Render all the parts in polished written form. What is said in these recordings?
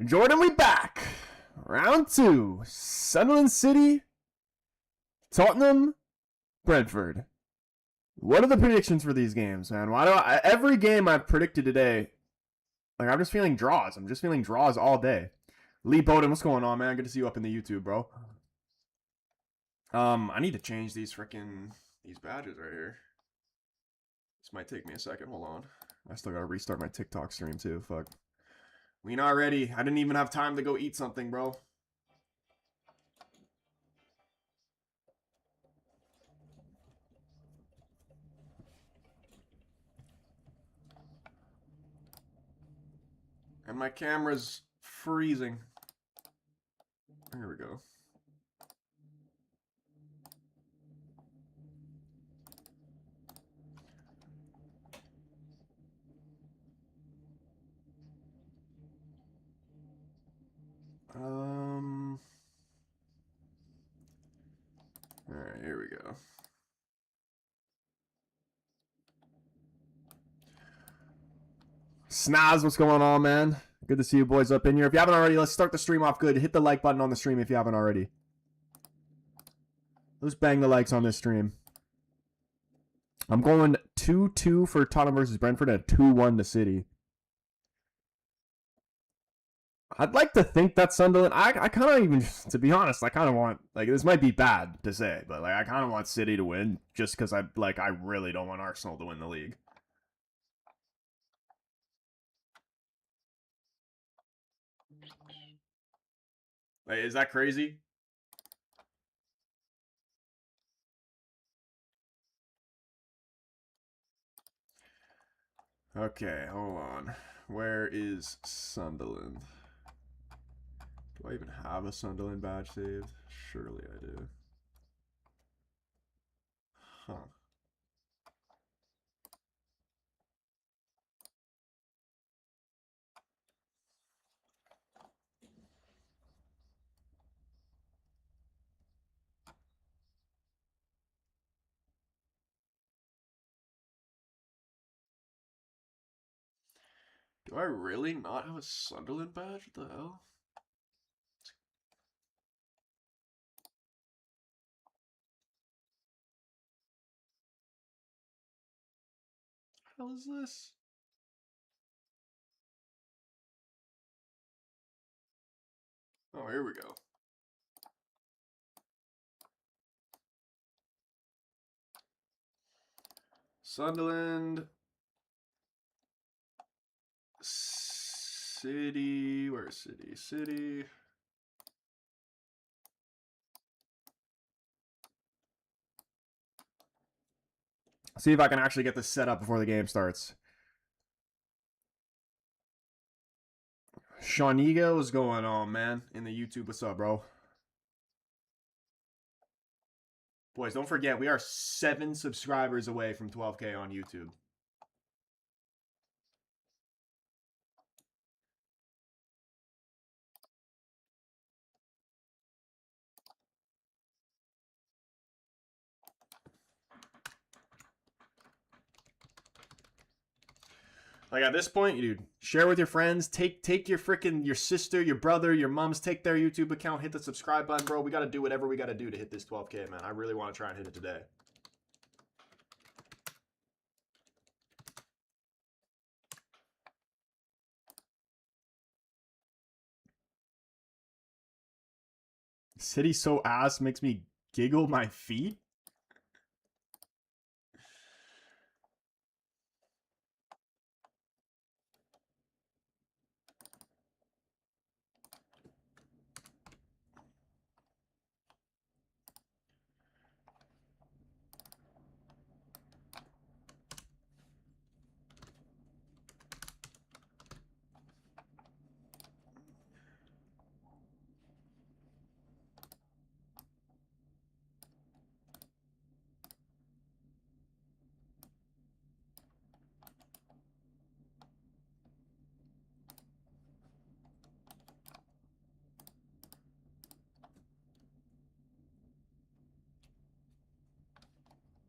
Jordan, we back. Round 2. Sunderland City, Tottenham, Brentford. What are the predictions for these games, man? Every game I've predicted today, like I'm just feeling draws. I'm just feeling draws all day. Lee Bowden, what's going on, man? Good to see you up in the YouTube, bro. I need to change these badges right here. This might take me a second. Hold on. I still gotta restart my TikTok stream too. Fuck. We not ready. I didn't even have time to go eat something, bro. And my camera's freezing. Here we go. Alright, here we go. Snaz, what's going on, man? Good to see you boys up in here. If you haven't already, let's start the stream off good. Hit the like button on the stream if you haven't already. Let's bang the likes on this stream. I'm going 2-2 for Tottenham versus Brentford and 2-1 to City. I'd like to think that Sunderland, I kind of even, to be honest, I kind of want, like, this might be bad to say, but, like, I kind of want City to win just because I really don't want Arsenal to win the league. Like, is that crazy? Okay, hold on. Where is Sunderland? Do I even have a Sunderland badge saved? Surely I do. Huh. Do I really not have a Sunderland badge? What the hell? What the hell is this? Oh, here we go. Sunderland. City. Where's City? City. See if I can actually get this set up before the game starts. Shawnega, what's going on, man? In the YouTube, what's up, bro? Boys, don't forget, we are 7 subscribers away from 12K on YouTube. Like at this point, dude, share with your friends. Take your sister, your brother, your mom's. Take their YouTube account. Hit the subscribe button, bro. We got to do whatever we got to do to hit this 12K, man. I really want to try and hit it today. City so ass makes me giggle my feet.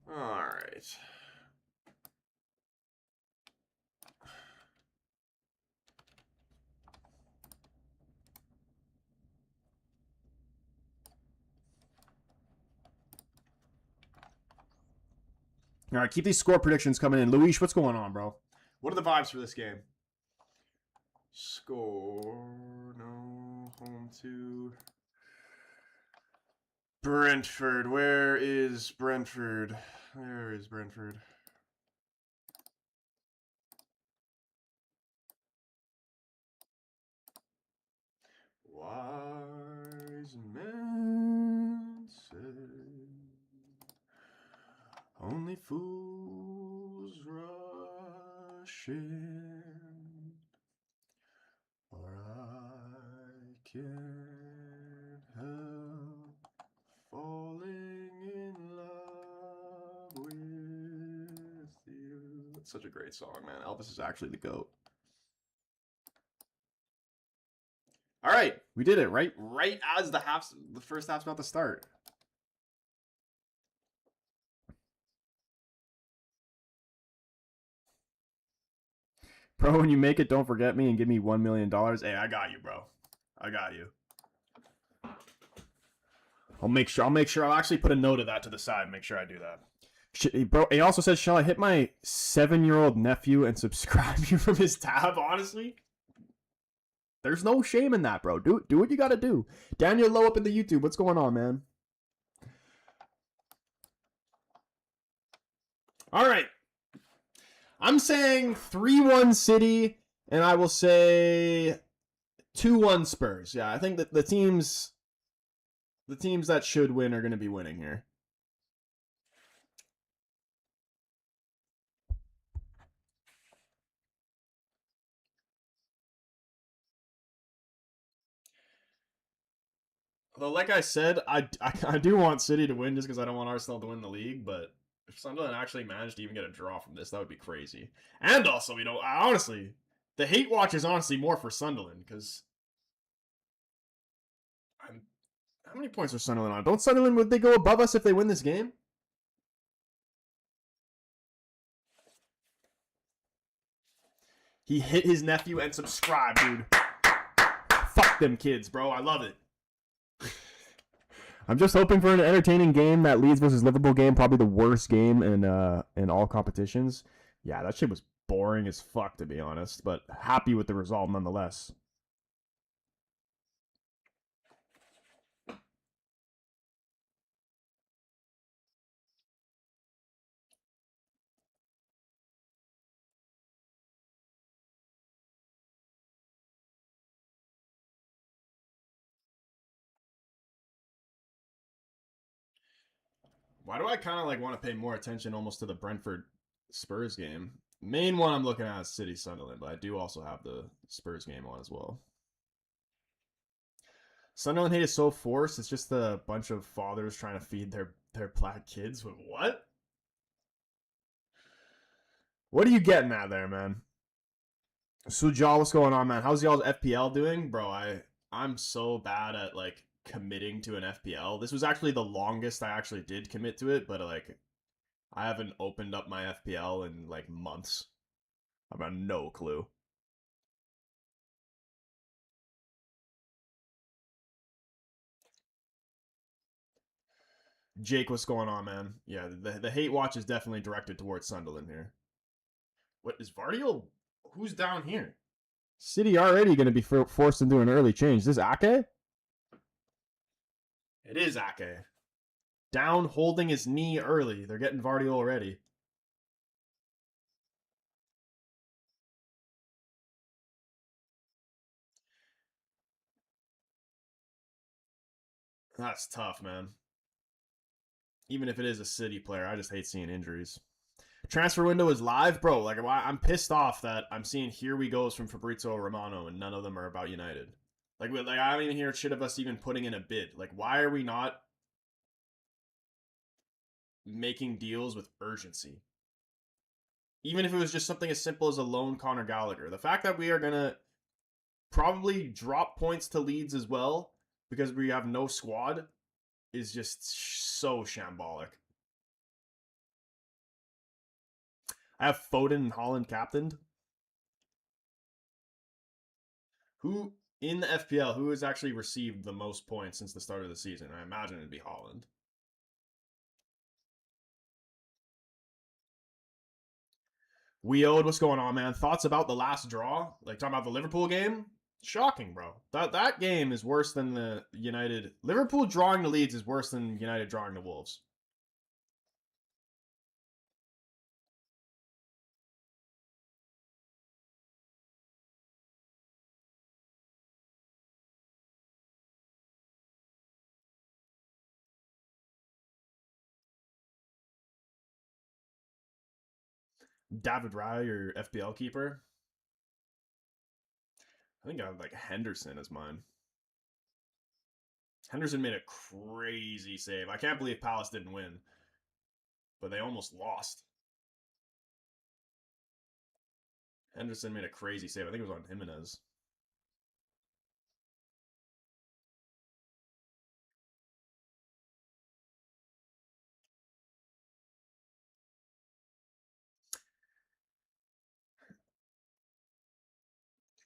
All right. All right, keep these score predictions coming in. Luis, what's going on, bro? What are the vibes for this game? Score, no, home to Brentford. Where is Brentford? Where is Brentford? Wise men say only fools rush in, or I can't help falling in love with you. That's such a great song, man. Elvis is actually the GOAT. All right, we did it right as the first half's about to start. Bro, when you make it, don't forget me and give me $1 million. Hey, I got you, bro. I got you. I'll make sure. I'll actually put a note of that to the side. Make sure I do that. Bro, he also says, shall I hit my 7-year-old nephew and subscribe you from his tab? Honestly, there's no shame in that, bro. Do what you gotta do. Daniel Lowe up in the YouTube. What's going on, man? All right. I'm saying 3-1 City, and I will say 2-1 Spurs. Yeah, I think that the teams that should win are going to be winning here. Although, like I said, I do want City to win just because I don't want Arsenal to win the league, but if Sunderland actually managed to even get a draw from this, that would be crazy. And also, honestly, the hate watch is honestly more for Sunderland because how many points are Sunderland on? Don't Sunderland, would they go above us if they win this game? He hit his nephew and subscribed, dude. Fuck them kids, bro. I love it. I'm just hoping for an entertaining game. That Leeds versus Liverpool game, probably the worst game in all competitions. Yeah, that shit was boring as fuck, to be honest, but happy with the result nonetheless. Why do I kind of like want to pay more attention almost to the Brentford Spurs game? Main one I'm looking at is City Sunderland, but I do also have the Spurs game on as well. Sunderland hate is so forced. It's just a bunch of fathers trying to feed their black kids with what? What are you getting at there, man? Sujal, what's going on, man? How's y'all's FPL doing, bro? I'm so bad at like committing to an FPL. This was actually the longest I actually did commit to it, but like I haven't opened up my FPL in like months. I've got no clue. Jake, what's going on, man? Yeah, the hate watch is definitely directed towards Sunderland here. What is Vardiel? Who's down here? City already going to be forced into an early change. Is this Ake? It is Ake. Down holding his knee early. They're getting Vardiel already. That's tough, man. Even if it is a City player, I just hate seeing injuries. Transfer window is live, bro. Like I'm pissed off that I'm seeing here we goes from Fabrizio Romano and none of them are about United. Like I don't even hear shit of us even putting in a bid. Like why are we not making deals with urgency? Even if it was just something as simple as a loan Conor Gallagher. The fact that we are gonna probably drop points to Leeds as well because we have no squad is just so shambolic. I have Foden and Holland captained. Who in the FPL, who has actually received the most points since the start of the season? I imagine it'd be Holland. Weod, what's going on, man? Thoughts about the last draw? Like talking about the Liverpool game? Shocking, bro. That game is worse than the United. Liverpool drawing the Leeds is worse than United drawing the Wolves. David Raya, your FPL keeper. I think I have like Henderson as mine. Henderson made a crazy save. I can't believe Palace didn't win, but they almost lost. Henderson made a crazy save. I think it was on Jimenez.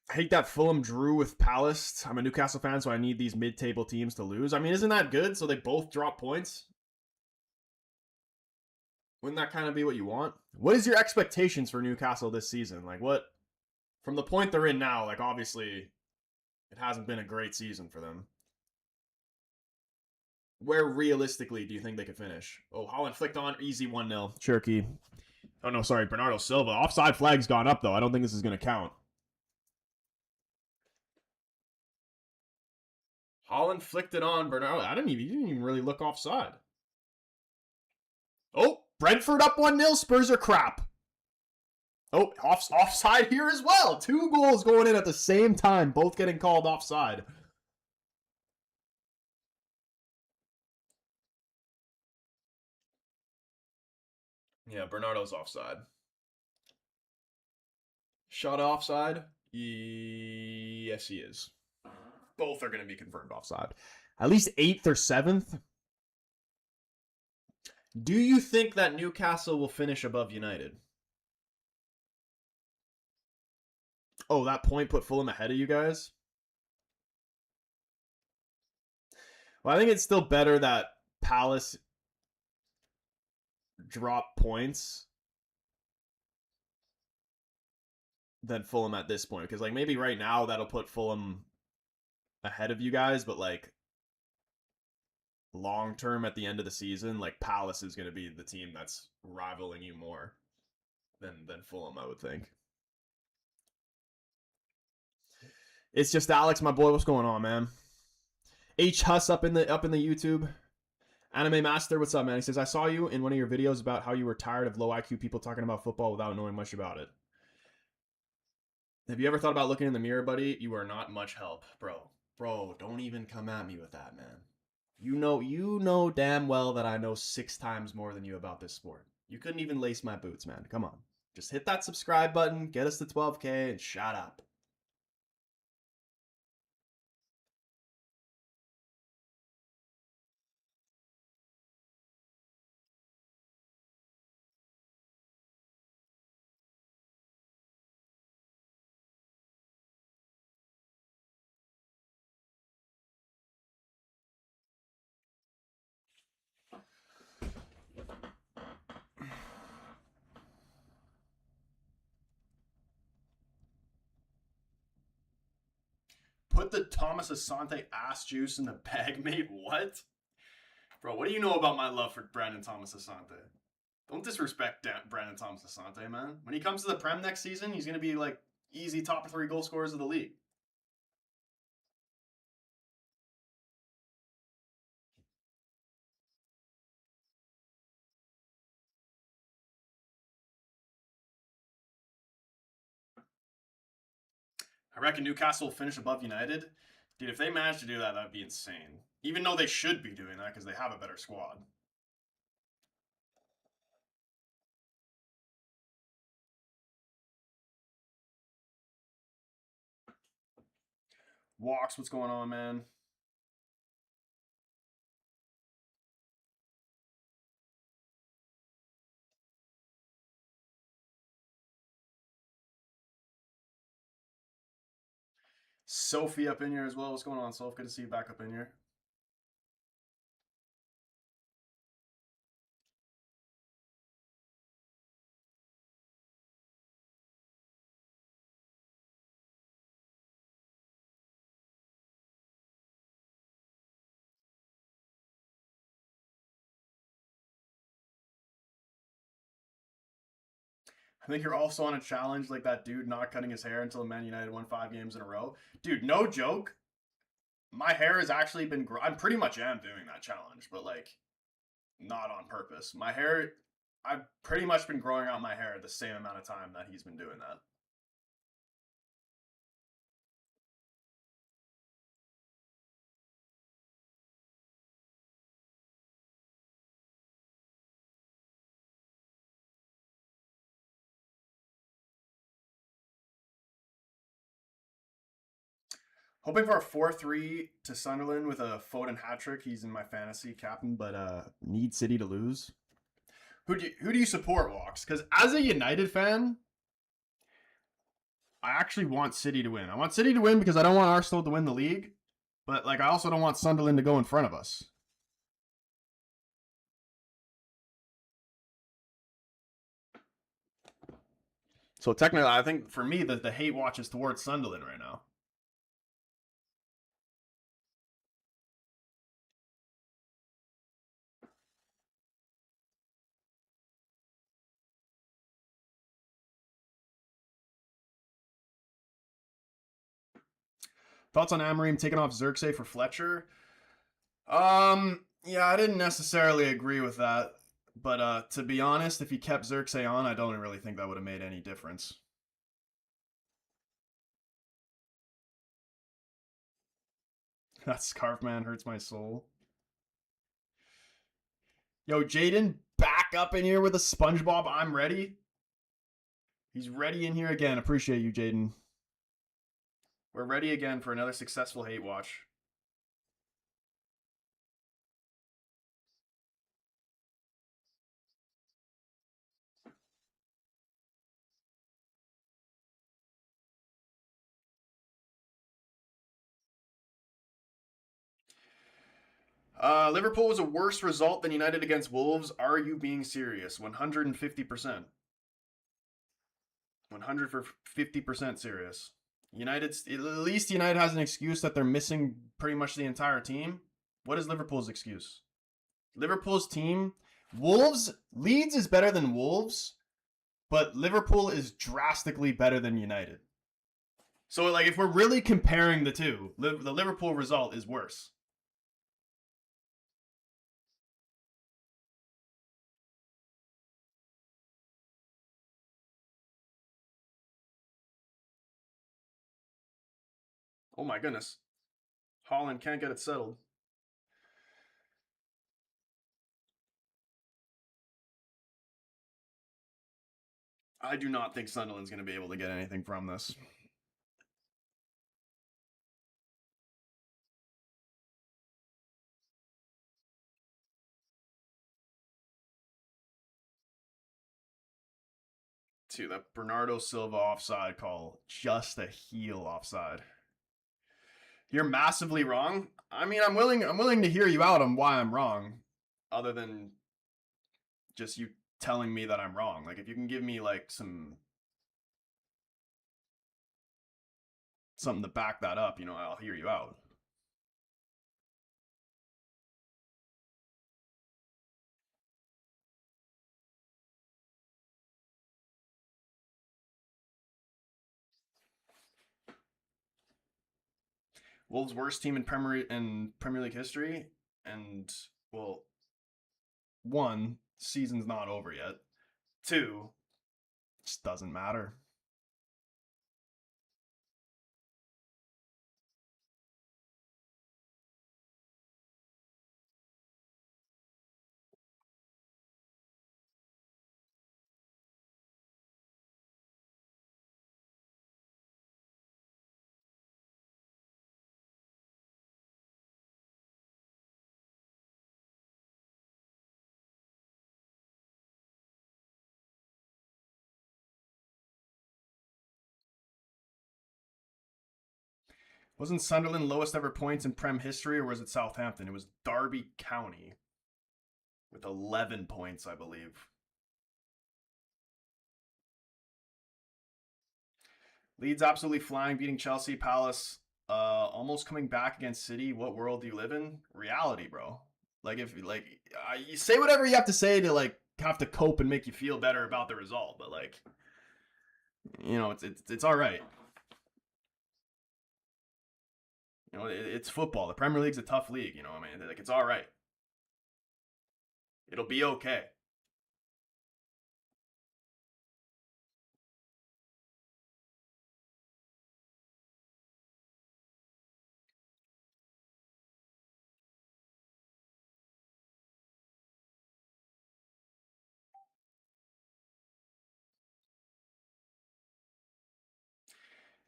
I hate that Fulham drew with Palace. I'm a Newcastle fan, so I need these mid-table teams to lose. I mean, isn't that good? So they both drop points. Wouldn't that kind of be what you want? What is your expectations for Newcastle this season? Like, what from the point they're in now? Like, obviously, it hasn't been a great season for them. Where realistically do you think they could finish? Oh, Holland flicked on easy 1-0. Cherokee. Oh no, sorry, Bernardo Silva. Offside flag's gone up though. I don't think this is gonna count. Holland flicked it on Bernardo. He didn't even really look offside. Oh, Brentford up 1-0. Spurs are crap. Oh, offside here as well. 2 goals going in at the same time, both getting called offside. Yeah, Bernardo's offside. Shot offside? Yes, he is. Both are going to be confirmed offside. At least 8th or 7th. Do you think that Newcastle will finish above United? Oh, that point put Fulham ahead of you guys? Well, I think it's still better that Palace drop points than Fulham at this point. Because, like, maybe right now that'll put Fulham ahead of you guys, but, like, long term at the end of the season, like, Palace is going to be the team that's rivaling you more than Fulham, I would think. It's just Alex, my boy. What's going on, man? H Huss up in the YouTube. Anime Master, what's up, man? He says, I saw you in one of your videos about how you were tired of low IQ people talking about football without knowing much about it. Have you ever thought about looking in the mirror, buddy? You are not much help, bro. Bro, don't even come at me with that, man. You know damn well that I know 6 times more than you about this sport. You couldn't even lace my boots, man. Come on. Just hit that subscribe button, get us to 12K, and shut up. Put the Thomas Asante ass juice in the bag, mate. What? Bro, what do you know about my love for Brandon Thomas Asante? Don't disrespect Brandon Thomas Asante, man. When he comes to the Prem next season, he's going to be like easy top 3 goal scorers of the league. I reckon Newcastle will finish above United. Dude, if they manage to do that, that would be insane. Even though they should be doing that because they have a better squad. Walks, what's going on, man? Sophie up in here as well. What's going on, Soph? Good to see you back up in here. I think you're also on a challenge like that dude not cutting his hair until Man United won 5 games in a row. Dude, no joke. My hair has actually been. I'm pretty much am doing that challenge, but like not on purpose. My hair. I've pretty much been growing out my hair the same amount of time that he's been doing that. Hoping for a 4-3 to Sunderland with a Foden hat trick. He's in my fantasy captain, but need City to lose. Who do you support, Walks? Because as a United fan, I actually want City to win. I want City to win because I don't want Arsenal to win the league, but like I also don't want Sunderland to go in front of us. So technically, I think for me, the hate watch is towards Sunderland right now. Thoughts on Amorim taking off Xerxes for Fletcher? Yeah, I didn't necessarily agree with that, but to be honest, if he kept Xerxes on, I don't really think that would have made any difference. That scarf man hurts my soul. Yo, Jaden, back up in here with a SpongeBob. I'm ready. He's ready in here again. Appreciate you, Jaden. We're ready again for another successful hate watch. Liverpool was a worse result than United against Wolves. Are you being serious? 150%. 150% serious. United's at least United has an excuse that they're missing pretty much the entire team. What is Liverpool's excuse? Liverpool's team, Leeds is better than Wolves, but Liverpool is drastically better than United. So like if we're really comparing the two, the Liverpool result is worse. Oh my goodness. Holland can't get it settled. I do not think Sunderland's going to be able to get anything from this. To that Bernardo Silva offside call, just a heel offside. You're massively wrong. I mean, I'm willing to hear you out on why I'm wrong, other than just you telling me that I'm wrong. Like if you can give me like something to back that up, I'll hear you out. Wolves' worst team in Premier League history, and well, one, season's not over yet. Two, just doesn't matter. Wasn't Sunderland lowest ever points in Prem history, or was it Southampton? It was Derby County with 11 points, I believe. Leeds absolutely flying, beating Chelsea, Palace, almost coming back against City. What world do you live in? Reality, bro. Like if you say whatever you have to say to like have to cope and make you feel better about the result, but like You know, it's all right. You know, it's football. The Premier League's a tough league. You know, I mean, like it's all right. It'll be okay.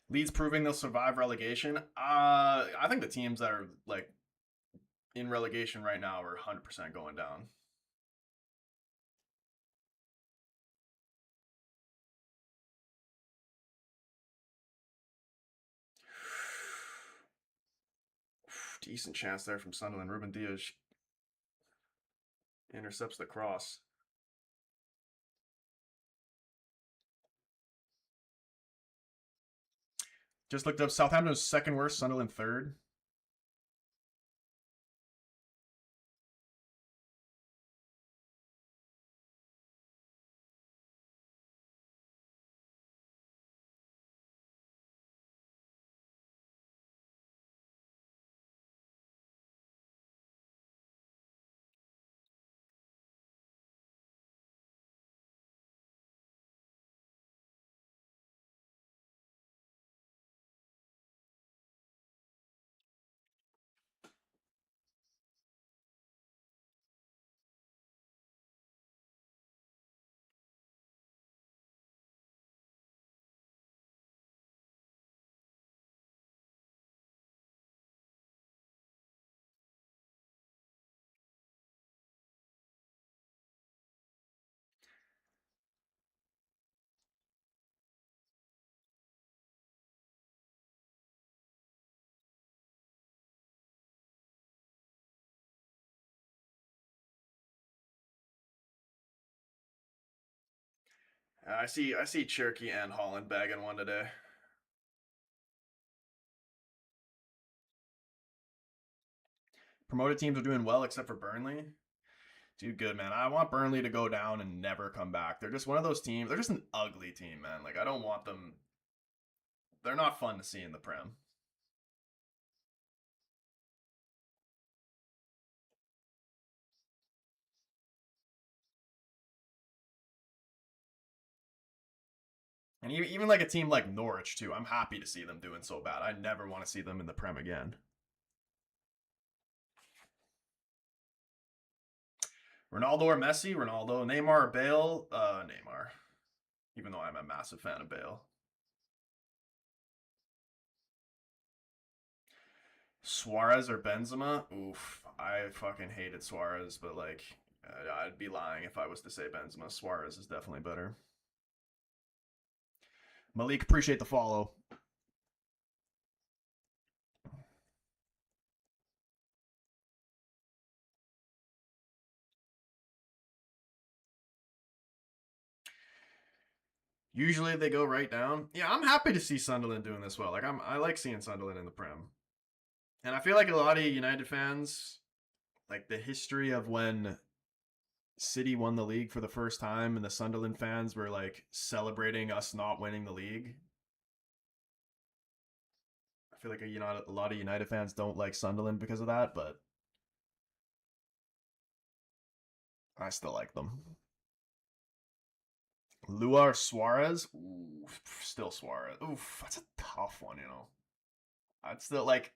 Leeds proving they'll survive relegation. I think the teams that are like in relegation right now are 100% going down. Decent chance there from Sunderland. Ruben Diaz intercepts the cross. Just looked up Southampton's second worst, Sunderland third. I see Cherokee and Holland bagging one today. Promoted teams are doing well except for Burnley. Dude, good man. I want Burnley to go down and never come back. They're just one of those teams. They're just an ugly team, man. Like I don't want them. They're not fun to see in the Prem. And even like a team like Norwich too. I'm happy to see them doing so bad. I never want to see them in the Prem again. Ronaldo or Messi? Ronaldo. Neymar or Bale? Neymar. Even though I'm a massive fan of Bale. Suarez or Benzema? Oof. I fucking hated Suarez, but like, I'd be lying if I was to say Benzema. Suarez is definitely better. Malik, appreciate the follow. Usually they go right down. Yeah, I'm happy to see Sunderland doing this well. Like I like seeing Sunderland in the Prem. And I feel like a lot of United fans, like the history of when City won the league for the first time and the Sunderland fans were like celebrating us not winning the league. I feel like a lot of United fans don't like Sunderland because of that, but I still like them. Luar Suarez? Ooh, still Suarez. Oof, that's a tough one, you know. I'd still like.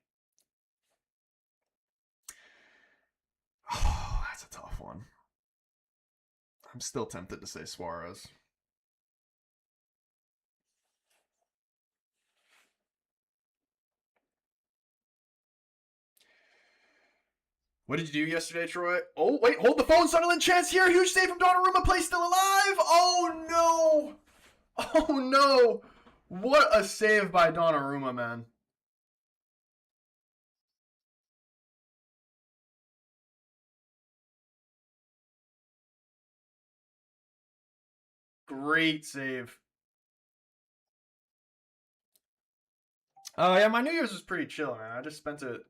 Oh, that's a tough one. I'm still tempted to say Suarez. What did you do yesterday, Troy? Oh, wait, hold the phone. Sunderland chance here. Huge save from Donnarumma. Play still alive. Oh, no. Oh, no. What a save by Donnarumma, man. Great save. Yeah, my New Year's was pretty chill, man. I just spent it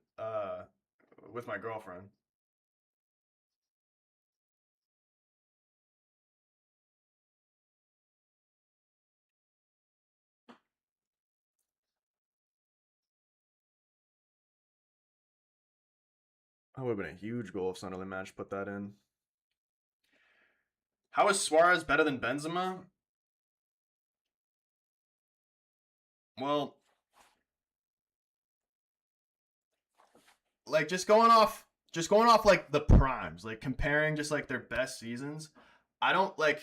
with my girlfriend. That would have been a huge goal if Sunderland managed to put that in. How is Suarez better than Benzema? Well, like just going off like the primes, like comparing just like their best seasons. I don't like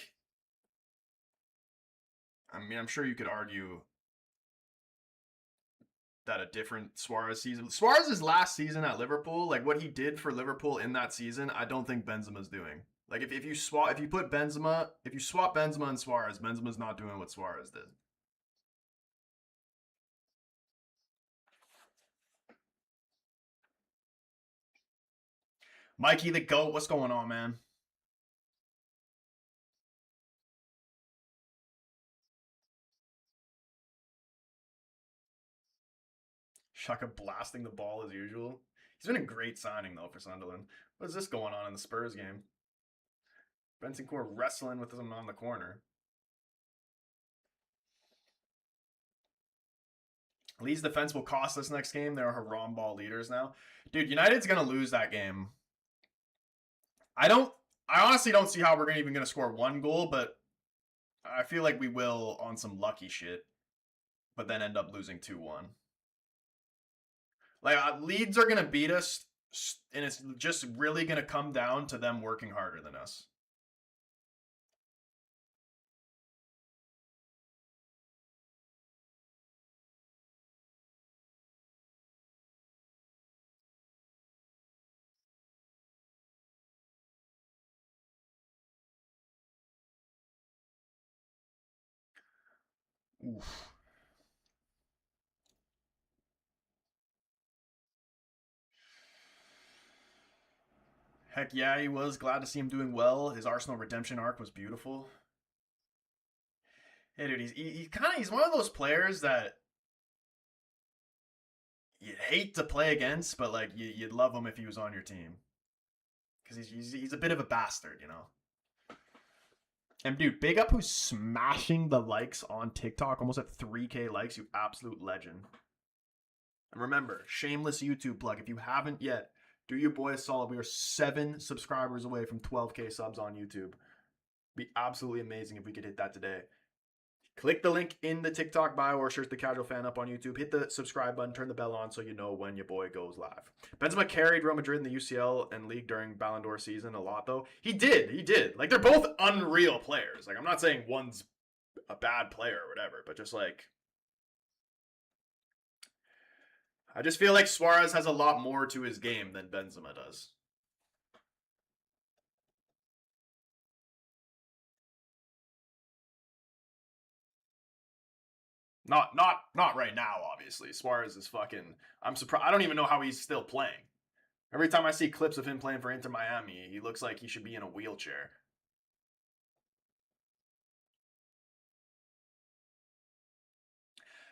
I mean, I'm sure you could argue that a different Suarez season. Suarez's last season at Liverpool, like what he did for Liverpool in that season, I don't think Benzema's doing. Like if you swap if you put Benzema if you swap Benzema and Suarez, Benzema's not doing what Suarez did. Mikey the GOAT, what's going on, man? Shaka blasting the ball as usual. He's been a great signing though for Sunderland. What is this going on in the Spurs game? Bentancur wrestling with him on the corner. Leeds defense will cost us next game. They're Haram ball leaders now. Dude, United's gonna lose that game. I don't I honestly don't see how we're even gonna score one goal, but I feel like we will on some lucky shit, but then end up losing 2-1. Like Leeds are gonna beat us, and it's just really gonna come down to them working harder than us. Oof. Heck yeah, he was. Glad to see him doing well. His Arsenal redemption arc was beautiful. Hey, dude, he's one of those players that you'd hate to play against, but like you'd love him if he was on your team because he's a bit of a bastard, you know. And dude, big up who's smashing the likes on TikTok, almost at 3K likes. You absolute legend. And remember, shameless YouTube plug. If you haven't yet, do your boy a solid. We are 7 subscribers away from 12K subs on YouTube. Be absolutely amazing if we could hit that today. Click the link in the TikTok bio or search the Casual Fan up on YouTube. Hit the subscribe button, turn the bell on so you know when your boy goes live. Benzema carried Real Madrid in the UCL and league during Ballon d'Or season a lot, though. He did. Like, they're both unreal players. Like, I'm not saying one's a bad player or whatever, but just like, I just feel like Suarez has a lot more to his game than Benzema does. Not right now, obviously. Suarez is fucking. I'm surprised. I don't even know how he's still playing. Every time I see clips of him playing for Inter Miami, he looks like he should be in a wheelchair.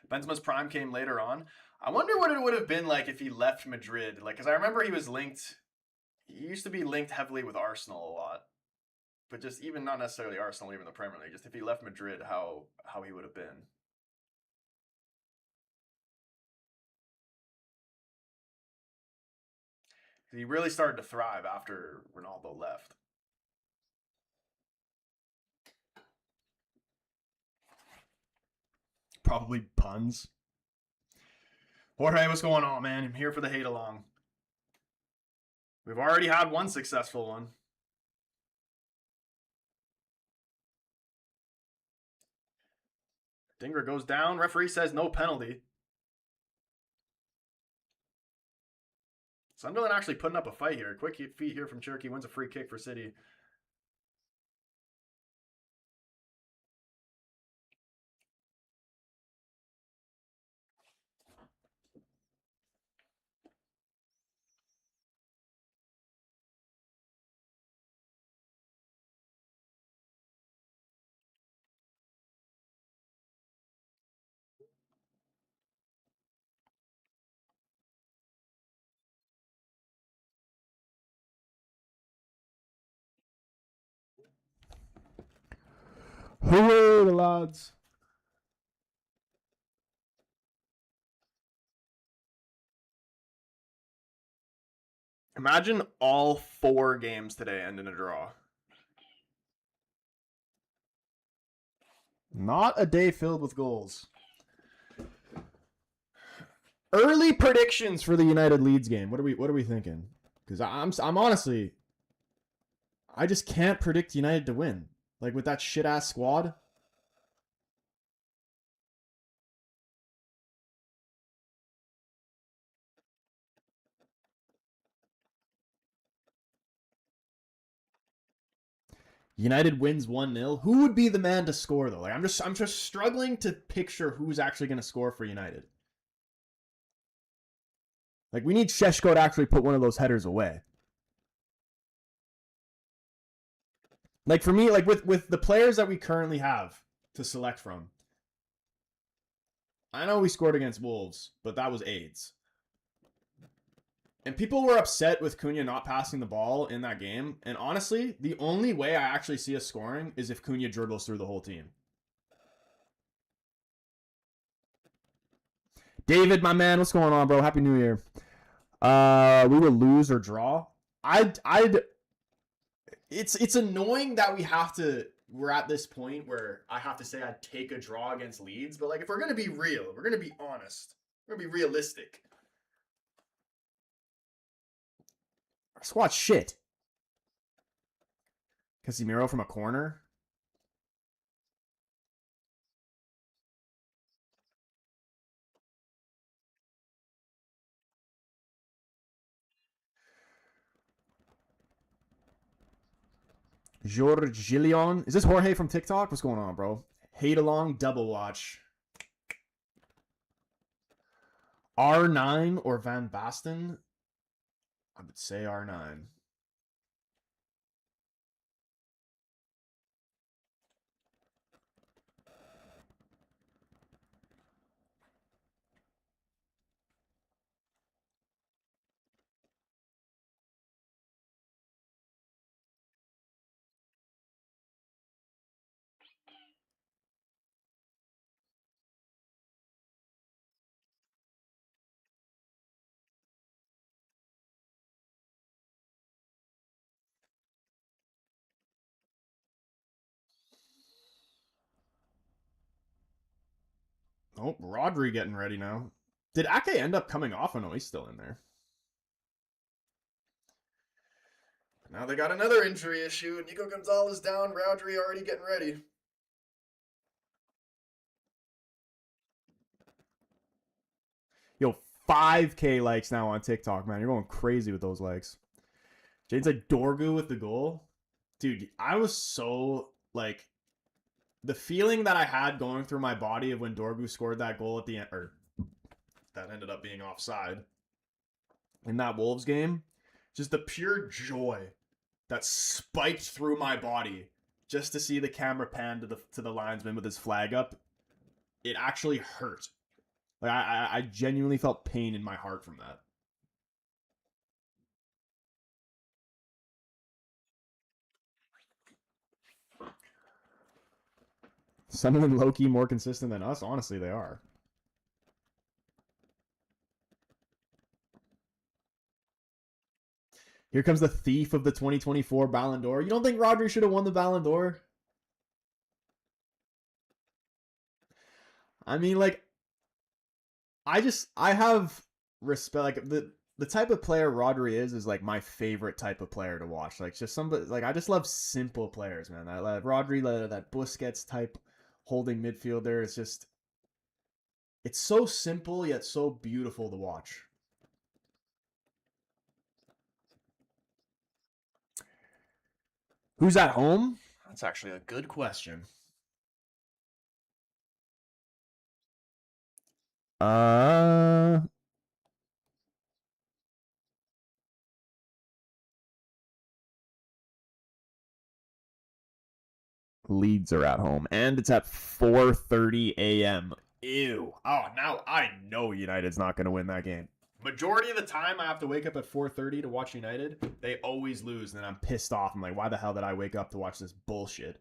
Benzema's prime came later on. I wonder what it would have been like if he left Madrid. Like, because I remember he was linked. He used to be linked heavily with Arsenal a lot, but just even not necessarily Arsenal, even the Premier League. Just if he left Madrid, how he would have been. He really started to thrive after Ronaldo left. Probably puns. Jorge, what's going on, man? I'm here for the hate along. We've already had one successful one. Dinger goes down. Referee says no penalty. Sunderland actually putting up a fight here. Quick feet here from Cherokee. Wins a free kick for City. Hooray, the lads. Imagine all 4 games today end in a draw. Not a day filled with goals. Early predictions for the United Leeds game. What are we thinking? Because I'm honestly, I just can't predict United to win. Like with that shit ass squad. United wins 1-0. Who would be the man to score though? Like I'm just struggling to picture who's actually going to score for United. Like we need Šeško to actually put one of those headers away. Like for me, like with the players that we currently have to select from. I know we scored against Wolves, but that was AIDS. And people were upset with Cunha not passing the ball in that game. And honestly, the only way I actually see us scoring is if Cunha dribbles through the whole team. David, my man, what's going on, bro? Happy New Year. We will lose or draw. It's annoying that we're at this point where I have to say I'd take a draw against Leeds, but like if we're gonna be real, we're gonna be honest, we're gonna be realistic. Our squad's shit. Casemiro from a corner. George Gillion. Is this Jorge from TikTok? What's going on, bro? Hate along, double watch. R9 or Van Basten? I would say R9. Oh, Rodri getting ready now. Did Ake end up coming off? Oh, no, he's still in there. Now they got another injury issue. Nico Gonzalez down. Rodri already getting ready. Yo, 5K likes now on TikTok, man. You're going crazy with those likes. Jade's like Dorgu with the goal. Dude, I was so like the feeling that I had going through my body of when Dorgu scored that goal at the end, or that ended up being offside in that Wolves game, just the pure joy that spiked through my body just to see the camera pan to the linesman with his flag up. It actually hurt. Like I genuinely felt pain in my heart from that. Sunderland low-key more consistent than us. Honestly, they are. Here comes the thief of the 2024 Ballon d'Or. You don't think Rodri should have won the Ballon d'Or? I mean, like, I have respect. Like the type of player Rodri is like my favorite type of player to watch. Like just somebody like I just love simple players, man. I love Rodri, that Busquets type holding midfielder. It's so simple yet so beautiful to watch. Who's at home? That's actually a good question. Uh Leeds are at home, and it's at 4:30 a.m. Ew. Oh, now I know United's not going to win that game. Majority of the time, I have to wake up at 4:30 to watch United. They always lose, and then I'm pissed off. I'm like, why the hell did I wake up to watch this bullshit?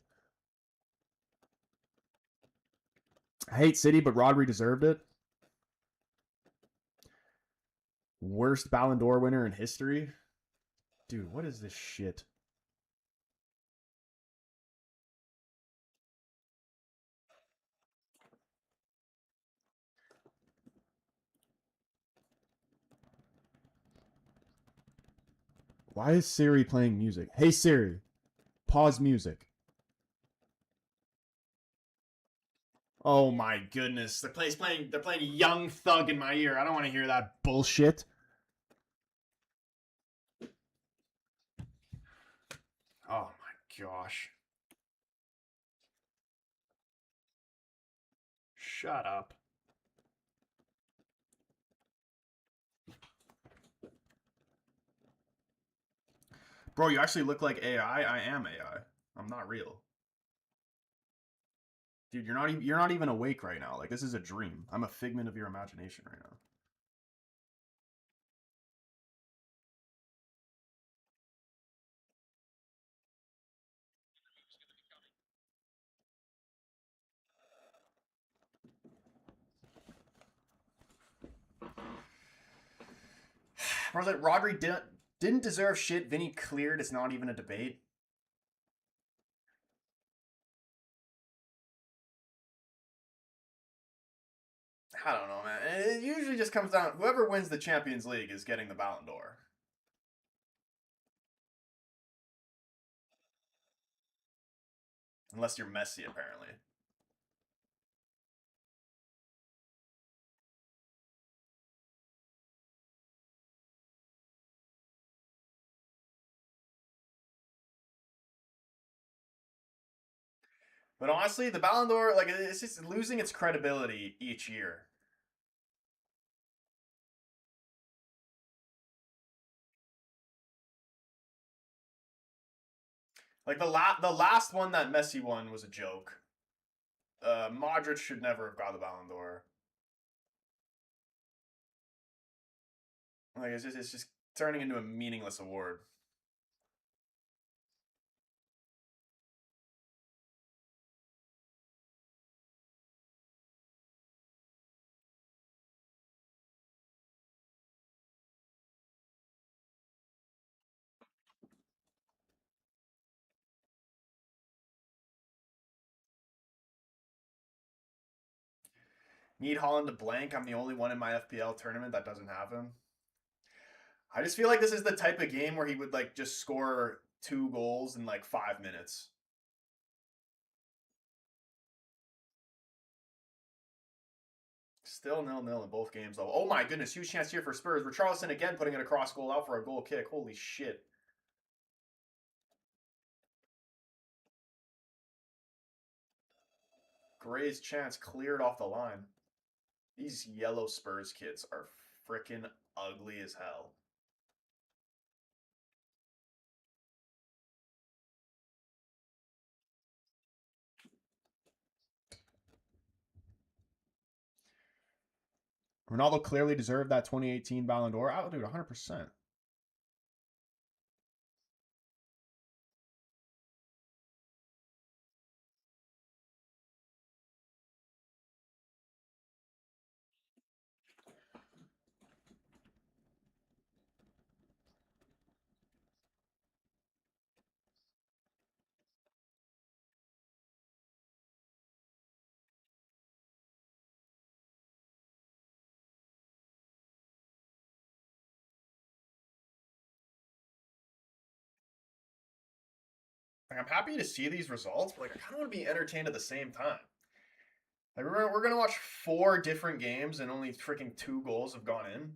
I hate City, but Rodri deserved it. Worst Ballon d'Or winner in history. Dude, what is this shit? Why is Siri playing music? Hey Siri, pause music. Oh my goodness. They're playing Young Thug in my ear. I don't want to hear that bullshit. Oh my gosh. Shut up. Bro, you actually look like AI. I am AI. I'm not real. Dude, you're not even awake right now. Like this is a dream. I'm a figment of your imagination right now. Bro, that Rodri didn't deserve shit. Vinny cleared. It's not even a debate. I don't know, man. It usually just comes down. Whoever wins the Champions League is getting the Ballon d'Or. Unless you're Messi, apparently. But honestly, the Ballon d'Or, like, it's just losing its credibility each year. Like the last one that Messi won was a joke. Modric should never have got the Ballon d'Or. Like it's just turning into a meaningless award. Need Holland to blank. I'm the only one in my FPL tournament that doesn't have him. I just feel like this is the type of game where he would like just score 2 goals in like 5 minutes. Still 0-0 in both games though. Oh my goodness, huge chance here for Spurs. Richarlison again putting it across goal out for a goal kick. Holy shit. Gray's chance cleared off the line. These yellow Spurs kits are freaking ugly as hell. Ronaldo clearly deserved that 2018 Ballon d'Or. I'll do it 100%. Like, I'm happy to see these results, but like I kind of want to be entertained at the same time. Like we're gonna watch 4 different games and only freaking 2 goals have gone in.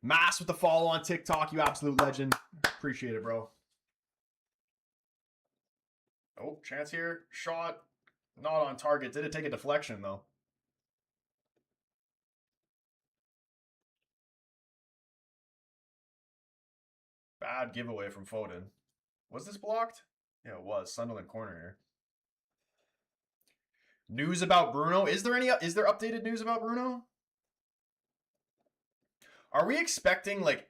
Mass with the follow on TikTok, you absolute legend. Appreciate it, bro. Oh, chance here. Shot. Not on target. Did it take a deflection, though? Bad giveaway from Foden. Was this blocked? Yeah, it was. Sunderland corner here. News about Bruno. Is there updated news about Bruno? Are we expecting like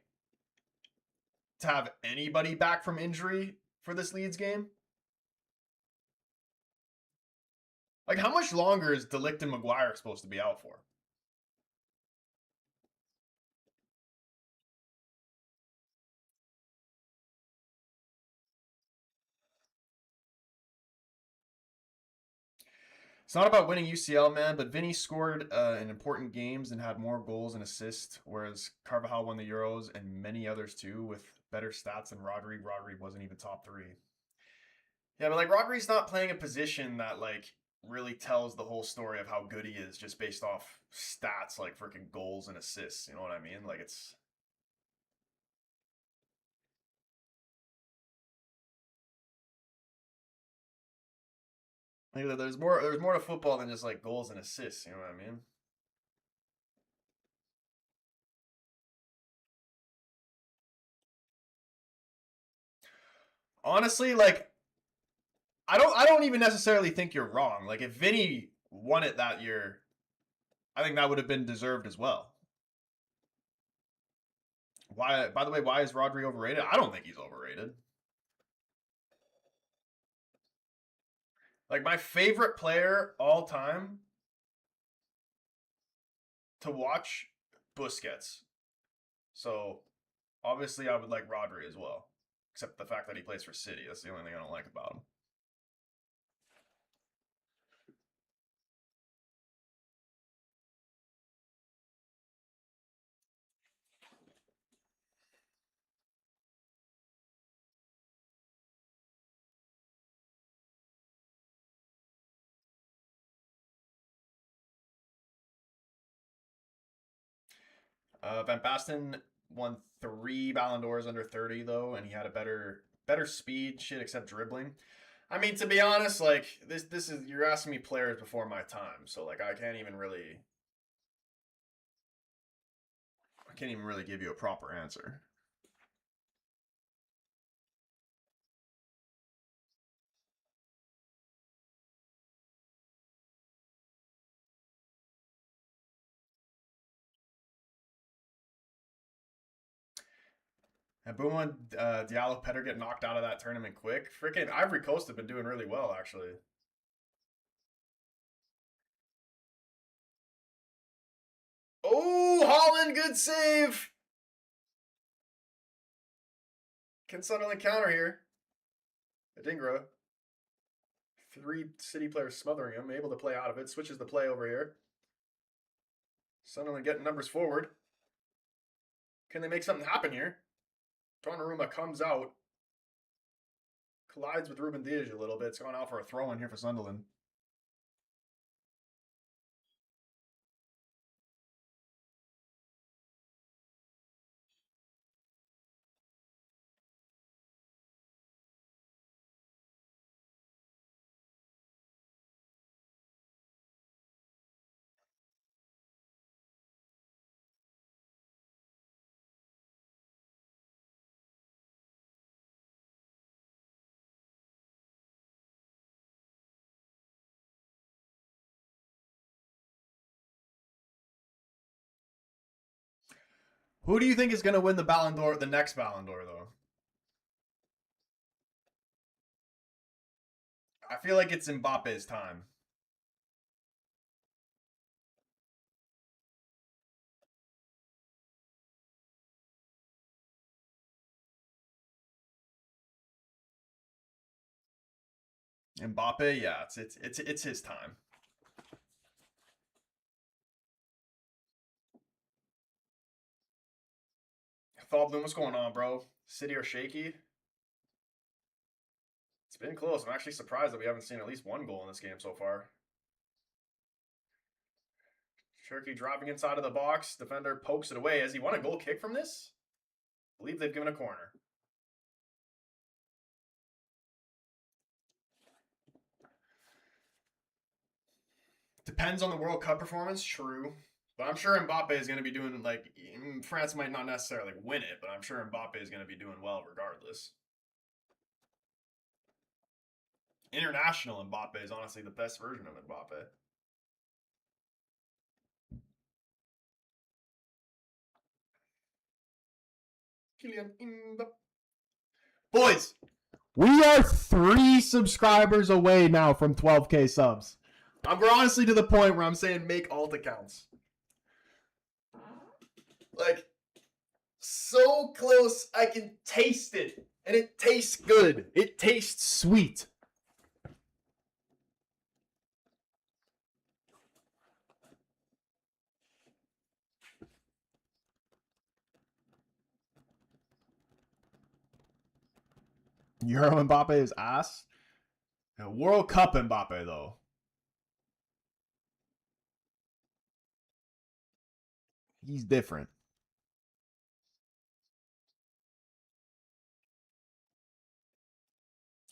to have anybody back from injury for this Leeds game? Like how much longer is De Ligt and Maguire supposed to be out for? It's not about winning UCL, man, but Vinny scored in important games and had more goals and assists, whereas Carvajal won the Euros and many others too with better stats than Rodri. Rodri wasn't even top 3. Yeah, but like Rodri's not playing a position that like really tells the whole story of how good he is just based off stats like freaking goals and assists. You know what I mean? Like it's like there's more to football than just like goals and assists. You know what I mean? Honestly, like I don't even necessarily think you're wrong. Like if Vinny won it that year, I think that would have been deserved as well. Why? By the way, why is Rodri overrated? I don't think he's overrated. Like my favorite player all time to watch, Busquets. So obviously I would like Rodri as well, except the fact that he plays for City. That's the only thing I don't like about him. Van Basten won 3 Ballon d'Ors under 30 though, and he had a better speed shit except dribbling. I mean, to be honest, like this is you're asking me players before my time, so like I can't even really give you a proper answer. And Bouma and Diallo better get knocked out of that tournament quick. Freaking Ivory Coast have been doing really well actually. Oh, Holland, good save. Can Sunderland counter here? Adingra. 3 City players smothering him, able to play out of it. Switches the play over here. Sunderland getting numbers forward. Can they make something happen here? Donnarumma comes out. Collides with Ruben Dias a little bit. It's gone out for a throw in here for Sunderland. Who do you think is going to win the Ballon d'Or, the next Ballon d'Or, though? I feel like it's Mbappe's time. Mbappe, yeah, it's his time. Thought Bloom, what's going on, bro? City are shaky. It's been close. I'm actually surprised that we haven't seen at least one goal in this game so far. Cherky driving inside of the box. Defender pokes it away. Has he won a goal kick from this? I believe they've given a corner. Depends on the World Cup performance, true. But I'm sure Mbappe is going to be doing, like, France might not necessarily win it, but I'm sure Mbappe is going to be doing well regardless. International Mbappe is honestly the best version of Mbappe. Kylian Mbappe. Boys, we are 3 subscribers away now from 12K subs. We're honestly to the point where I'm saying make alt accounts. Like, so close, I can taste it. And it tastes good. It tastes sweet. Euro Mbappe is ass. World Cup Mbappe though. He's different.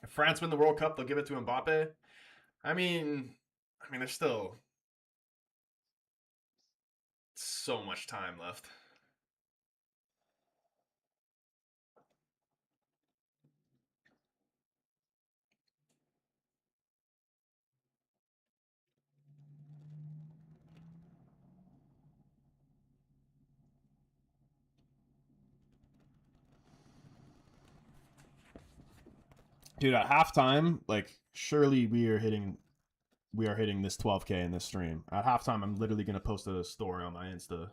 If France win the World Cup, they'll give it to Mbappe. I mean, there's still so much time left. Dude, at halftime, like surely we are hitting this 12K in this stream. At halftime, I'm literally gonna post a story on my Insta.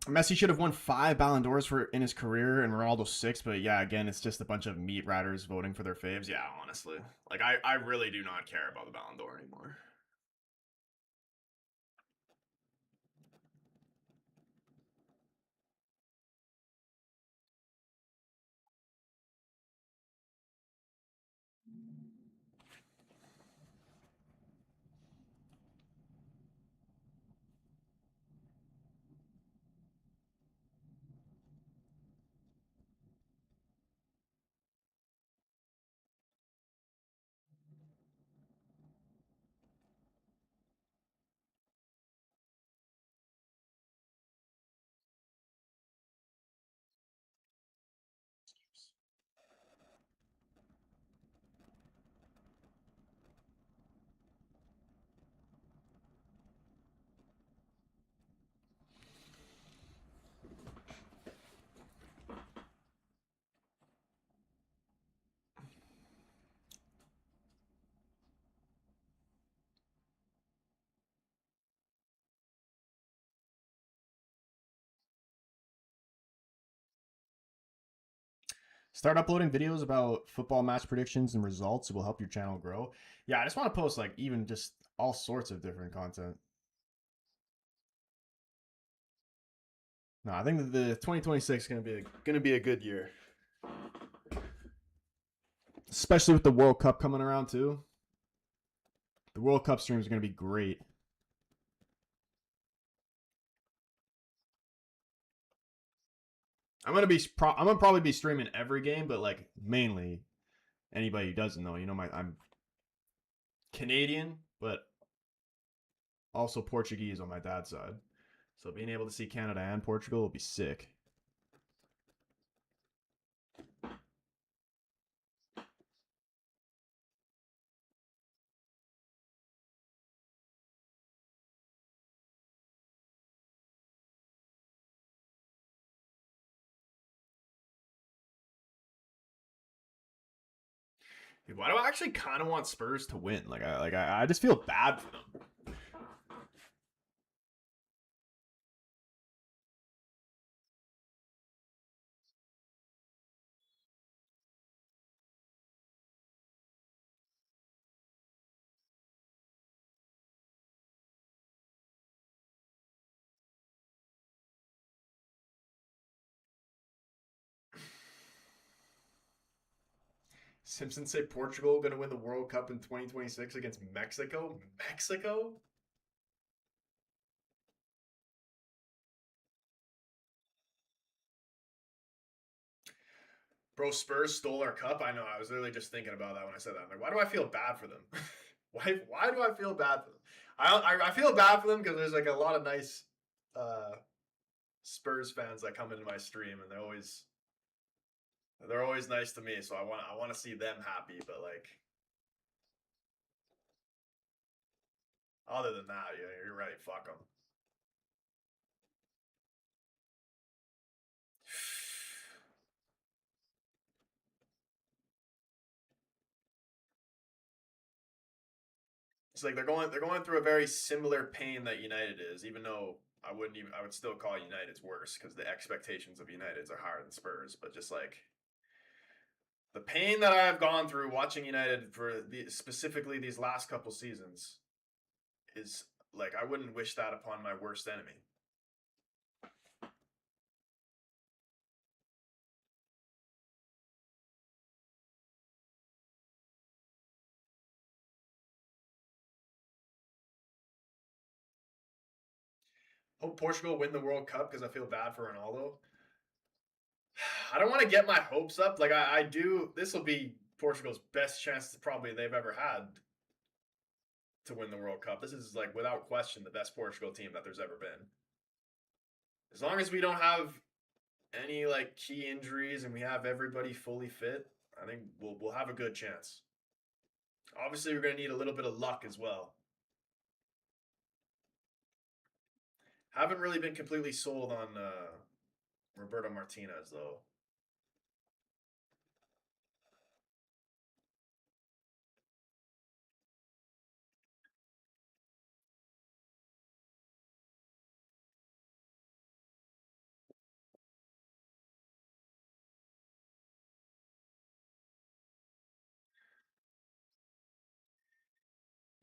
Messi should have won 5 Ballon d'Ors in his career, and Ronaldo 6. But yeah, again, it's just a bunch of meat riders voting for their faves. Yeah, honestly, like I really do not care about the Ballon d'Or anymore. Start uploading videos about football match predictions and results. It will help your channel grow. Yeah, I just want to post like even just all sorts of different content. No, I think that the 2026 is gonna be a good year, especially with the World Cup coming around too. The World Cup streams are gonna be great. I'm gonna probably be streaming every game, but like mainly anybody who doesn't know, I'm Canadian, but also Portuguese on my dad's side. So being able to see Canada and Portugal will be sick. Dude, why do I actually kind of want Spurs to win? I just feel bad for them. Simpsons say Portugal going to win the World Cup in 2026 against Mexico. Mexico? Bro, Spurs stole our cup. I know. I was literally just thinking about that when I said that. I'm like, why do I feel bad for them? why do I feel bad for them? I feel bad for them because there's like a lot of nice Spurs fans that come into my stream and they're always nice to me. So I want to see them happy. But like, other than that, yeah, you're right. Fuck them. It's like they're going through a very similar pain that United is, even though I would still call United's worse because the expectations of United's are higher than Spurs. But just like the pain that I have gone through watching United for specifically these last couple seasons is like I wouldn't wish that upon my worst enemy. Hope Portugal win the World Cup because I feel bad for Ronaldo. I don't want to get my hopes up. Like I do. This will be Portugal's best chance probably they've ever had to win the World Cup. This is like without question the best Portugal team that there's ever been. As long as we don't have any like key injuries and we have everybody fully fit, I think we'll have a good chance. Obviously, we're going to need a little bit of luck as well. Haven't really been completely sold on Roberto Martinez though.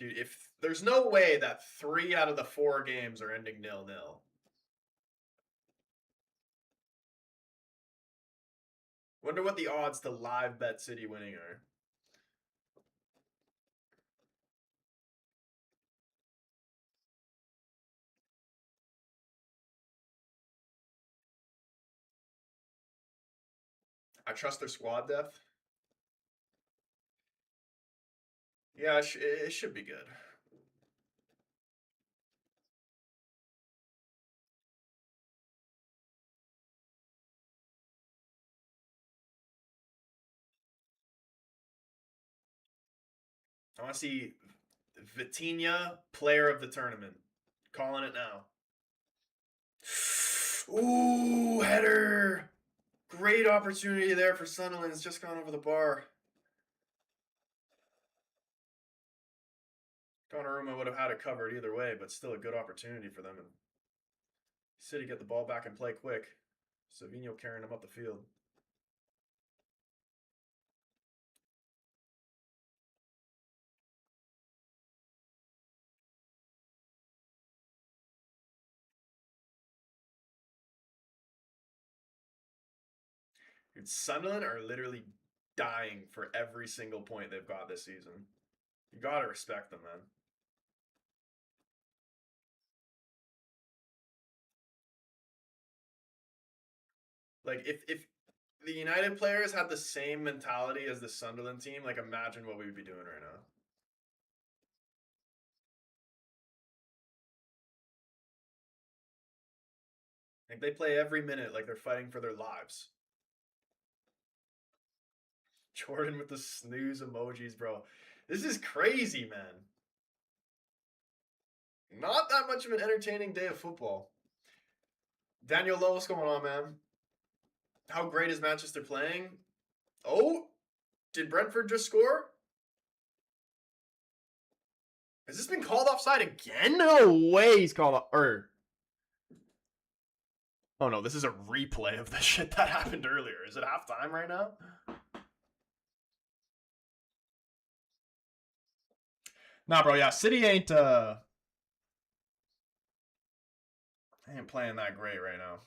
Dude, if there's no way that 3 out of the 4 games are ending 0-0. Wonder what the odds to live bet City winning are. I trust their squad depth. Yeah, it should be good. I want to see Vitinha, player of the tournament. Calling it now. Ooh, header. Great opportunity there for Sunderland. It's just gone over the bar. Donnarumma would have had it covered either way, but still a good opportunity for them. And City get the ball back and play quick. Savinho carrying them up the field. Dude, Sunderland are literally dying for every single point they've got this season. You gotta respect them, man. Like if the United players had the same mentality as the Sunderland team, like imagine what we would be doing right now. Like they play every minute like they're fighting for their lives. Jordan with the snooze emojis, bro. This is crazy, man. Not that much of an entertaining day of football. Daniel Lowe, what's going on, man? How great is Manchester playing? Oh, did Brentford just score? Has this been called offside again? No way he's called off. Oh no, this is a replay of the shit that happened earlier. Is it halftime right now? Nah, bro, yeah, City ain't playing that great right now.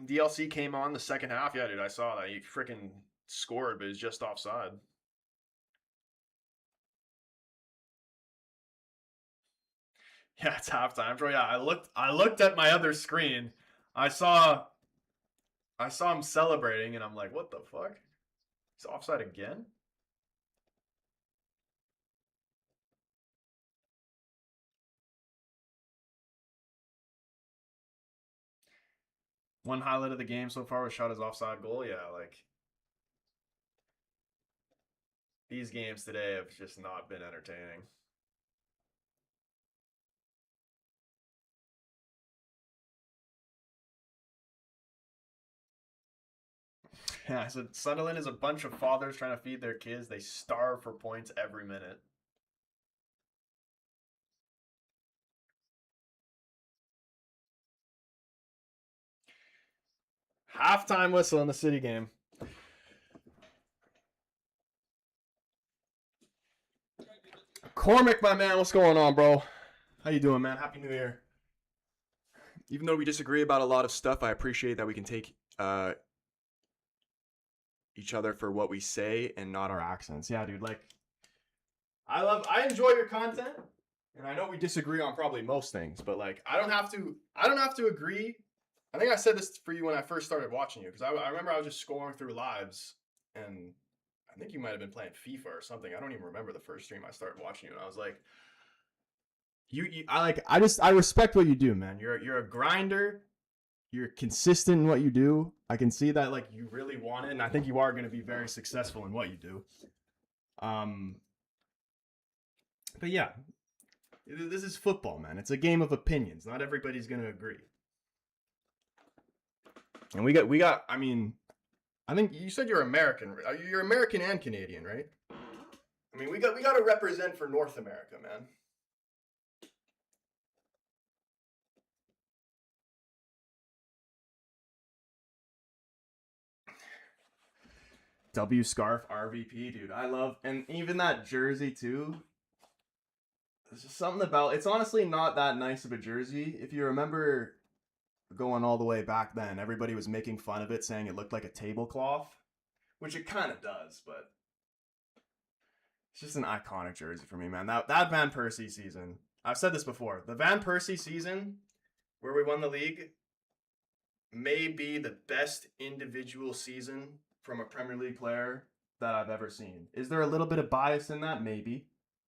DLC came on the second half. Yeah, dude, I saw that. He freaking scored, but he's just offside. Yeah, it's halftime, bro. Yeah, I looked at my other screen. I saw I saw him celebrating, and I'm like, what the fuck? He's offside again? One highlight of the game so far was shot his offside goal. Yeah, like these games today have just not been entertaining. Yeah, I said Sunderland is a bunch of fathers trying to feed their kids. They starve for points every minute. Halftime whistle in the City game. Cormac, my man, what's going on, bro? How you doing, man? Happy New Year. Even though we disagree about a lot of stuff, I appreciate that we can take each other for what we say and not our accents. Yeah, dude. Like, I enjoy your content, and I know we disagree on probably most things, but like, I don't have to agree. I think I said this for you when I first started watching you because I remember I was just scrolling through lives, and I think you might have been playing FIFA or something. I don't even remember the first stream I started watching you, and I was like, I respect what you do, man. You're a grinder. You're consistent in what you do. I can see that like you really want it, and I think you are going to be very successful in what you do. Um, but yeah, this is football, man. It's a game of opinions. Not everybody's going to agree. And we got. I mean, I think you said you're American. You're American and Canadian, right? I mean, we got to represent for North America, man. W scarf RVP, dude. I love, and even that jersey too. There's just something about it's honestly not that nice of a jersey. If you remember going all the way back then, everybody was making fun of it, saying it looked like a tablecloth, which it kind of does, but it's just an iconic jersey for me, man. That Van Persie season. I've said this before. The Van Persie season where we won the league may be the best individual season from a Premier League player that I've ever seen. Is there a little bit of bias in that? Maybe.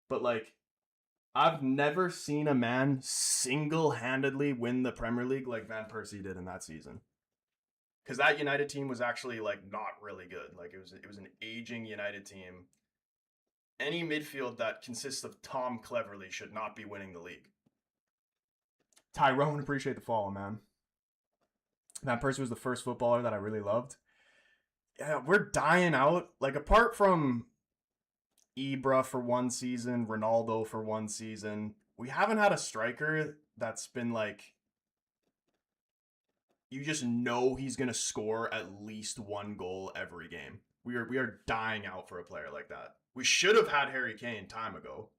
But like I've never seen a man single-handedly win the Premier League like Van Persie did in that season. Cuz that United team was actually like not really good. Like it was an aging United team. Any midfield that consists of Tom Cleverley should not be winning the league. Tyrone, appreciate the follow, man. Van Persie was the first footballer that I really loved. Yeah, we're dying out. Like apart from Ibra for one season, Ronaldo for one season, we haven't had a striker that's been like you just know he's gonna score at least one goal every game. We are dying out for a player like that. We should have had Harry Kane time ago.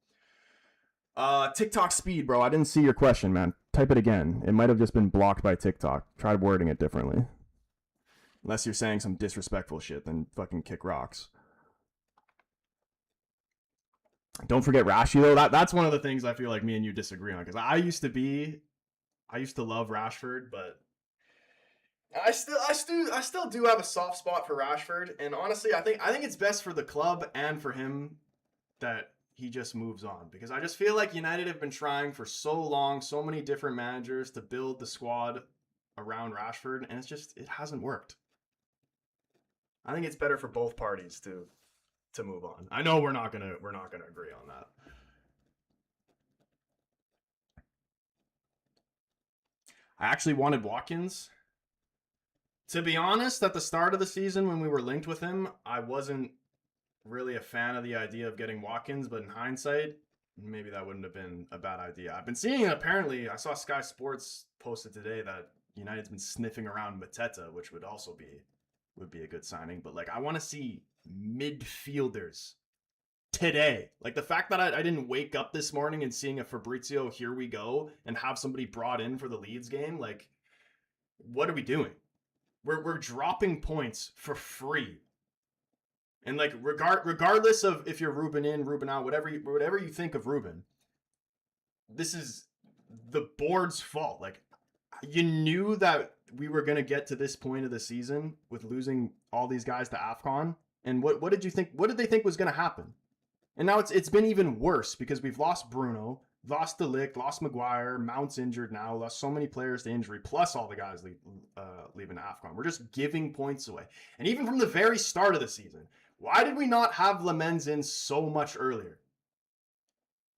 TikTok speed, bro. I didn't see your question, man. Type it again. It might have just been blocked by TikTok. Try wording it differently. Unless you're saying some disrespectful shit, then fucking kick rocks. Don't forget Rashi though. That's one of the things I feel like me and you disagree on because I used to love Rashford, but I still do have a soft spot for Rashford, and honestly, I think it's best for the club and for him that he just moves on because I just feel like United have been trying for so long, so many different managers to build the squad around Rashford, and it hasn't worked. I think it's better for both parties to move on. I know we're not gonna agree on that. I actually wanted Watkins. To be honest, at the start of the season when we were linked with him, I wasn't really a fan of the idea of getting Watkins, but in hindsight, maybe that wouldn't have been a bad idea. I've been seeing apparently, I saw Sky Sports posted today that United's been sniffing around Mateta, which would be a good signing. But like, I want to see midfielders today. Like the fact that I didn't wake up this morning and seeing a Fabrizio, here we go, and have somebody brought in for the Leeds game. Like, what are we doing? We're dropping points for free. And like regardless of if you're Ruben in, Ruben out, whatever you think of Ruben, this is the board's fault. Like, you knew that we were going to get to this point of the season with losing all these guys to AFCON. And what did you think? What did they think was going to happen? And now it's been even worse because we've lost Bruno, lost De Ligt, lost Maguire, Mount's injured now, lost so many players to injury, plus all the guys leaving AFCON. We're just giving points away. And even from the very start of the season, why did we not have Lamens in so much earlier?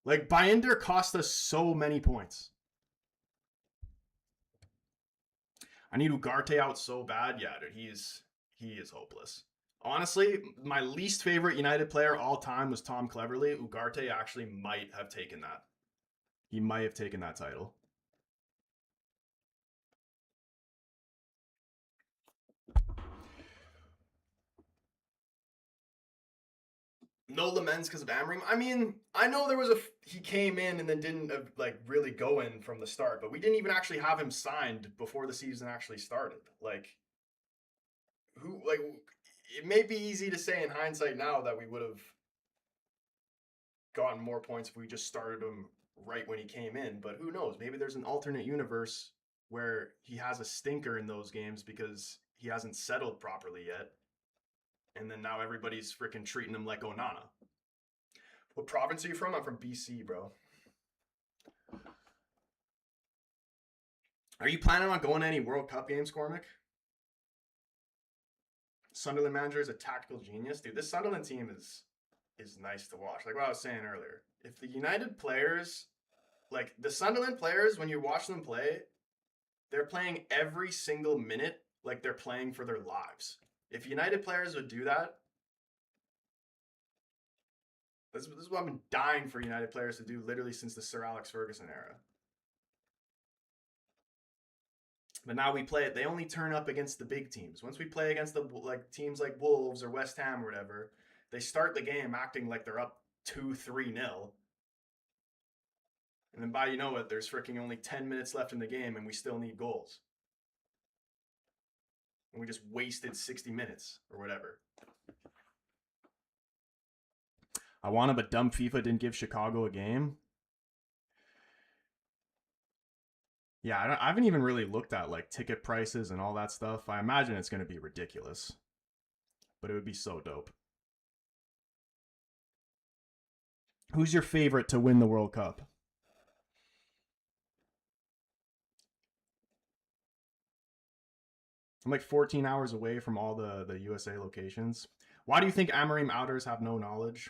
Like, Binder cost us so many points. I need Ugarte out so bad. Yeah, dude, he is hopeless. Honestly, my least favorite United player all time was Tom Cleverley. Ugarte actually might have taken that. He might have taken that title. No Lamens because of Amorim. I mean, I know there was he came in and then didn't like really go in from the start, but we didn't even actually have him signed before the season actually started. Like, it may be easy to say in hindsight now that we would have gotten more points if we just started him right when he came in, but who knows? Maybe there's an alternate universe where he has a stinker in those games because he hasn't settled properly yet. And then now everybody's freaking treating him like Onana. What province are you from? I'm from BC, bro. Are you planning on going to any World Cup games, Cormac? Sunderland manager is a tactical genius. Dude, this Sunderland team is nice to watch. Like what I was saying earlier. If the United players, like the Sunderland players, when you watch them play, they're playing every single minute like they're playing for their lives. If United players would do that, this is what I've been dying for United players to do literally since the Sir Alex Ferguson era. But now we play it. They only turn up against the big teams. Once we play against the teams like Wolves or West Ham or whatever, they start the game acting like they're up 2-3-0. And then by you know it, there's freaking only 10 minutes left in the game and we still need goals. And we just wasted 60 minutes or whatever. I wanted, but dumb FIFA didn't give Chicago a game. Yeah, I haven't even really looked at like ticket prices and all that stuff. I imagine it's going to be ridiculous. But it would be so dope. Who's your favorite to win the World Cup? I'm like 14 hours away from all the USA locations. Why do you think Amorim outers have no knowledge?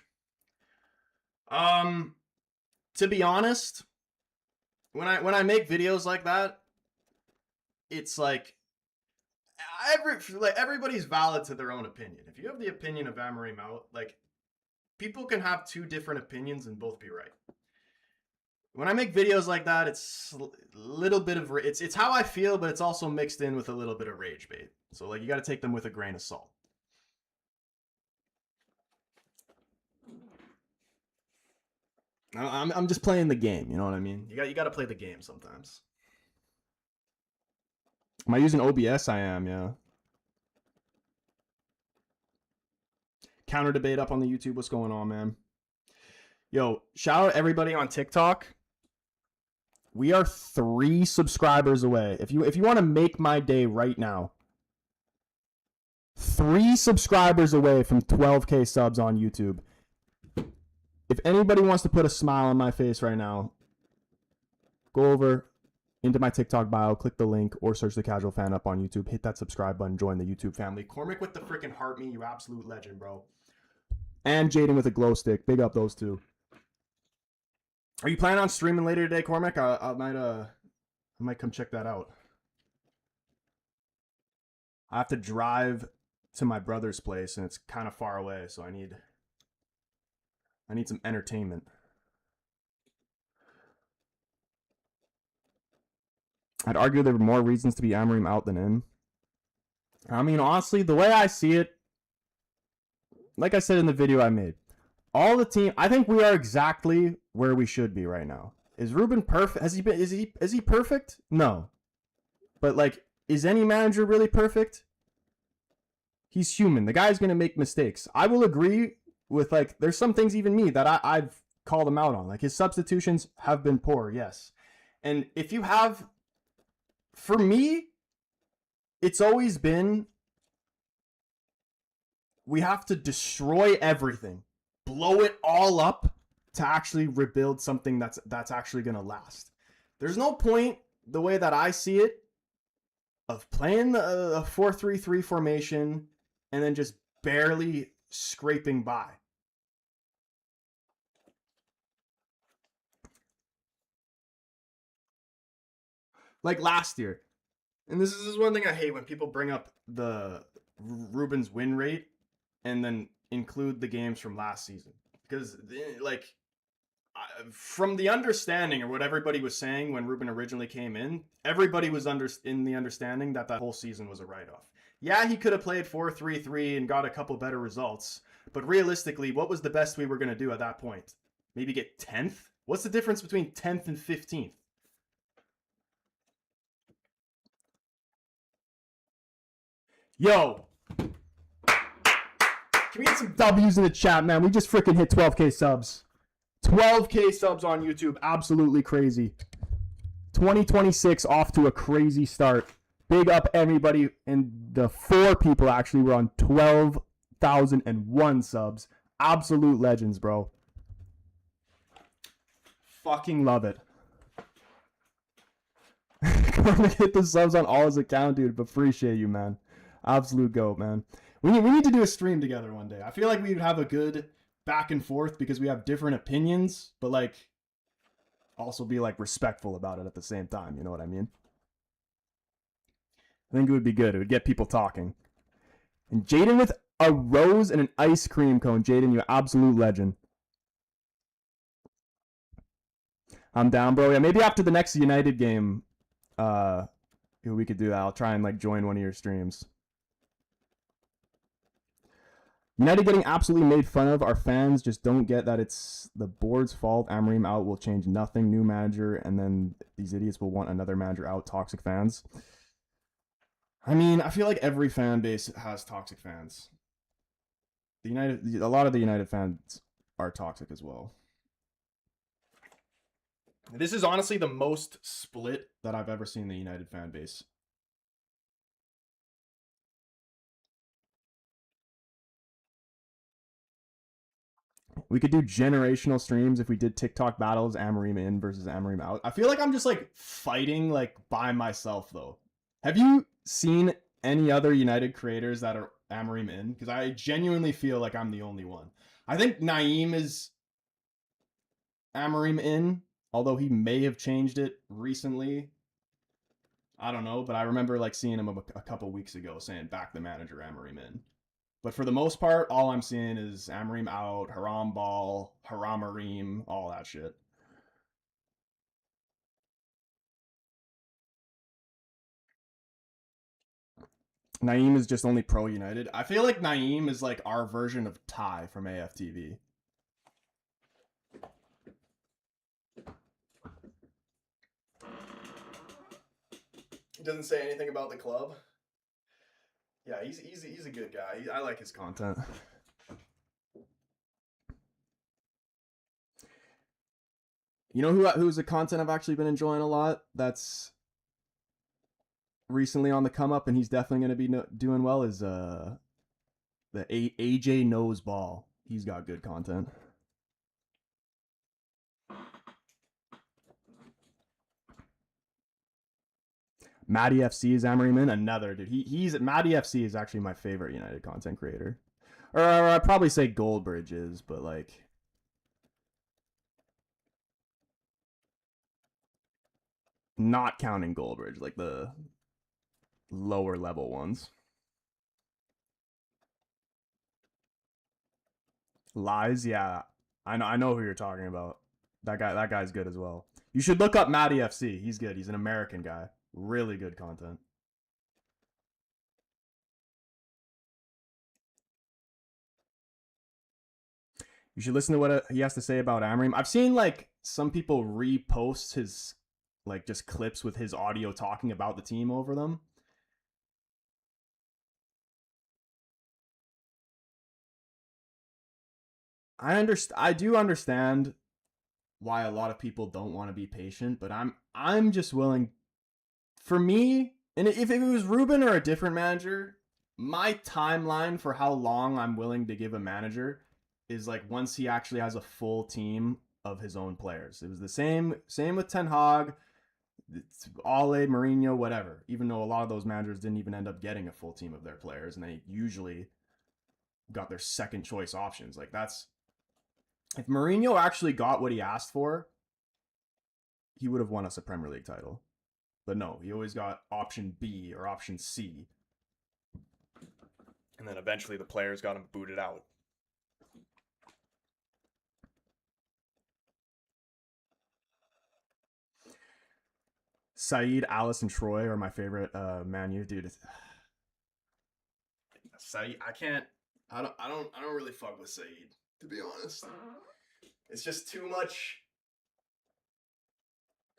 To be honest, when I make videos like that, it's like everybody's valid to their own opinion. If you have the opinion of Amorim out, like people can have two different opinions and both be right. When I make videos like that, it's a little bit of it's how I feel, but it's also mixed in with a little bit of rage bait. So like you got to take them with a grain of salt. I'm just playing the game, you know what I mean? You got to play the game sometimes. Am I using OBS? I am, yeah. Counter debate up on the YouTube. What's going on, man? Yo, shout out everybody on TikTok. We are 3 subscribers away. If you want to make my day right now, 3 subscribers away from 12K subs on YouTube. If anybody wants to put a smile on my face right now, go over into my TikTok bio, click the link, or search the Casual Fan up on YouTube. Hit that subscribe button, join the YouTube family. Cormac with the freaking heart me, you absolute legend, bro. And Jaden with a glow stick. Big up those two. Are you planning on streaming later today, Cormac? I might come check that out. I have to drive to my brother's place, and it's kind of far away, so I need some entertainment. I'd argue there were more reasons to be Amorim out than in. I mean, honestly, the way I see it, like I said in the video I made, all the team, I think we are exactly where we should be right now. Is Ruben perfect? Is he perfect? No. But like, is any manager really perfect? He's human. The guy's going to make mistakes. I will agree with, like, there's some things even me that I've called him out on. Like, his substitutions have been poor, yes. And if you have, for me, it's always been, we have to destroy everything, blow it all up to actually rebuild something that's actually going to last. There's no point, the way that I see it, of playing a 4-3-3 formation and then just barely scraping by. Like last year. And this is one thing I hate when people bring up the Ruben's win rate and then include the games from last season. Because, like, from the understanding or what everybody was saying when Ruben originally came in, everybody was in the understanding that whole season was a write-off. Yeah, he could have played 4-3-3 and got a couple better results, but realistically, what was the best we were going to do at that point? Maybe get 10th? What's the difference between 10th and 15th? Yo! Can we get some W's in the chat, man? We just freaking hit 12K subs. 12K subs on YouTube. Absolutely crazy. 2026 off to a crazy start. Big up everybody. And the 4 people actually were on 12,001 subs. Absolute legends, bro. Fucking love it. Gonna hit the subs on all his account, dude. Appreciate you, man. Absolute goat, man. We need to do a stream together one day. I feel like we would have a good back and forth because we have different opinions, but like also be like respectful about it at the same time. You know what I mean? I think it would be good. It would get people talking. And Jaden with a rose and an ice cream cone. Jaden, you absolute legend. I'm down, bro. Yeah, maybe after the next United game, we could do that. I'll try and like join one of your streams. United getting absolutely made fun of. Our fans just don't get that it's the board's fault. Amorim out will change nothing. New manager, and then these idiots will want another manager out. Toxic fans. I mean, I feel like every fan base has toxic fans. A lot of the United fans are toxic as well. This is honestly the most split that I've ever seen the United fan base. We could do generational streams if we did TikTok battles, Amorim in versus Amorim out. I feel like I'm just like fighting like by myself though. Have you seen any other United creators that are Amorim in? Because I genuinely feel like I'm the only one. I think Naeem is Amorim in, although he may have changed it recently. I don't know, but I remember like seeing him a couple weeks ago saying back the manager Amorim in. But for the most part, all I'm seeing is Amorim out, Haram Ball, Haram Arim, all that shit. Naeem is just only pro United. I feel like Naeem is like our version of Ty from AFTV. He doesn't say anything about the club. Yeah, he's a good guy. I like his content. You know who's a content I've actually been enjoying a lot? That's recently on the come up, and he's definitely going to be doing well. Is the AJ Knows Ball. He's got good content. Matty FC is Amorim in, another dude. He's Matty FC is actually my favorite United content creator, or I'd probably say Goldbridge is, but like not counting Goldbridge, like the lower level ones. Lies, yeah, I know who you're talking about. That guy's good as well. You should look up Matty FC. He's good. He's an American guy. Really good content. You should listen to what he has to say about Amorim. I've seen like some people repost his like just clips with his audio talking about the team over them. I do understand why a lot of people don't want to be patient, but I'm just willing. For me, and if it was Ruben or a different manager, my timeline for how long I'm willing to give a manager is like once he actually has a full team of his own players. It was the same with Ten Hag, Ale, Mourinho, whatever. Even though a lot of those managers didn't even end up getting a full team of their players, and they usually got their second choice options. Like that's if Mourinho actually got what he asked for, he would have won us a Premier League title. But no, he always got option B or option C. And then eventually the players got him booted out. Saeed, Alice, and Troy are my favorite Man U, dude. Saeed, I don't really fuck with Saeed, to be honest. It's just too much.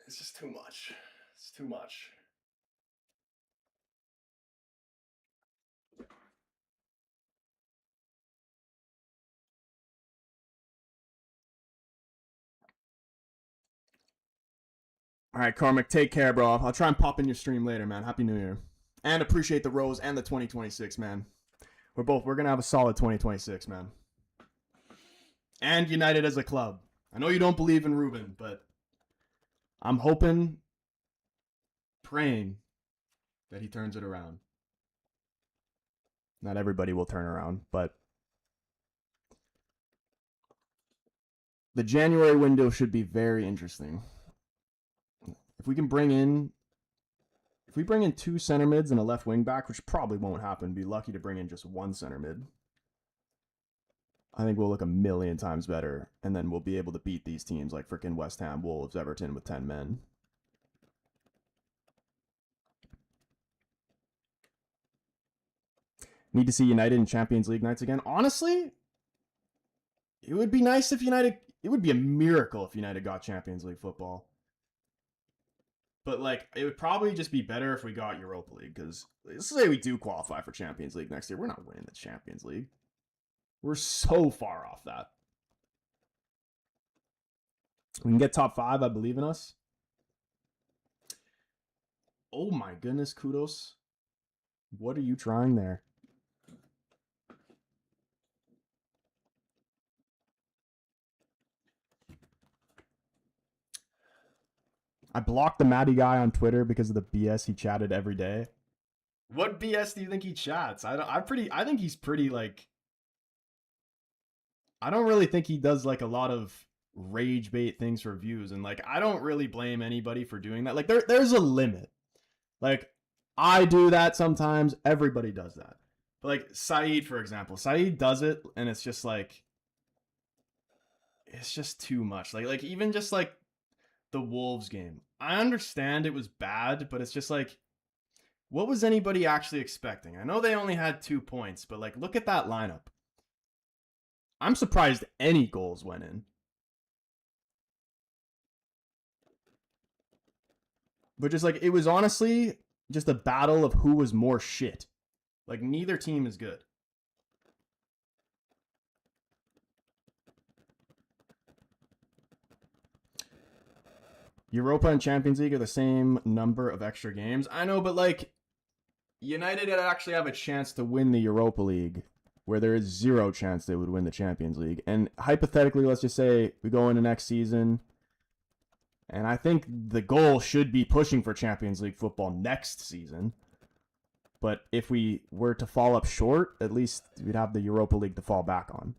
It's just too much. It's too much. All right, Carmick, take care, bro. I'll try and pop in your stream later, man. Happy New Year. And appreciate the Rose and the 2026, man. We're gonna have a solid 2026, man. And United as a club. I know you don't believe in Ruben, but I'm hoping, praying that he turns it around. Not everybody will turn around, but the January window should be very interesting. If we bring in two center mids and a left wing back, which probably won't happen, be lucky to bring in just one center mid. I think we'll look a million times better, and then we'll be able to beat these teams like freaking West Ham, Wolves, Everton with 10 men. Need to see United in Champions League nights again. Honestly, it would be nice if United... It would be a miracle if United got Champions League football. But, like, it would probably just be better if we got Europa League, because let's say we do qualify for Champions League next year. We're not winning the Champions League. We're so far off that. We can get top 5, I believe in us. Oh my goodness, kudos. What are you trying there? I blocked the Matty guy on Twitter because of the BS he chatted every day. What BS do you think he chats? I think he's pretty like... I don't really think he does like a lot of rage bait things for views, and like I don't really blame anybody for doing that. Like there's a limit. Like I do that sometimes. Everybody does that. But like Saeed, for example, Saeed does it, and it's just like it's just too much. Like even just like the Wolves game. I understand it was bad, but it's just like, what was anybody actually expecting? I know they only had 2 points, but like look at that lineup. I'm surprised any goals went in. But just like, it was honestly just a battle of who was more shit. Like, neither team is good. Europa and Champions League are the same number of extra games. I know, but like, United would actually have a chance to win the Europa League, where there is zero chance they would win the Champions League. And hypothetically, let's just say we go into next season, and I think the goal should be pushing for Champions League football next season. But if we were to fall up short, at least we'd have the Europa League to fall back on.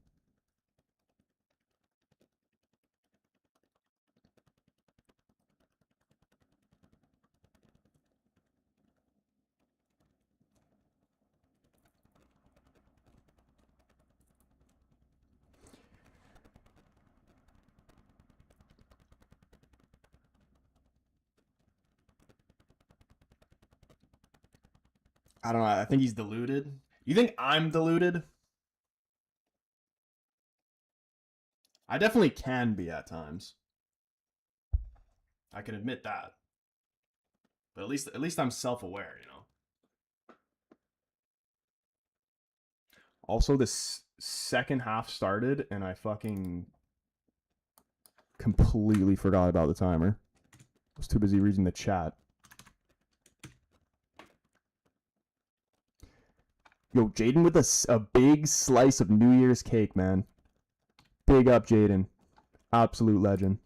I don't know. I think he's deluded. You think I'm deluded? I definitely can be at times. I can admit that. But at least I'm self-aware, you know. Also, this second half started and I fucking completely forgot about the timer. I was too busy reading the chat. Yo, Jaden with a big slice of New Year's cake, man. Big up, Jaden. Absolute legend.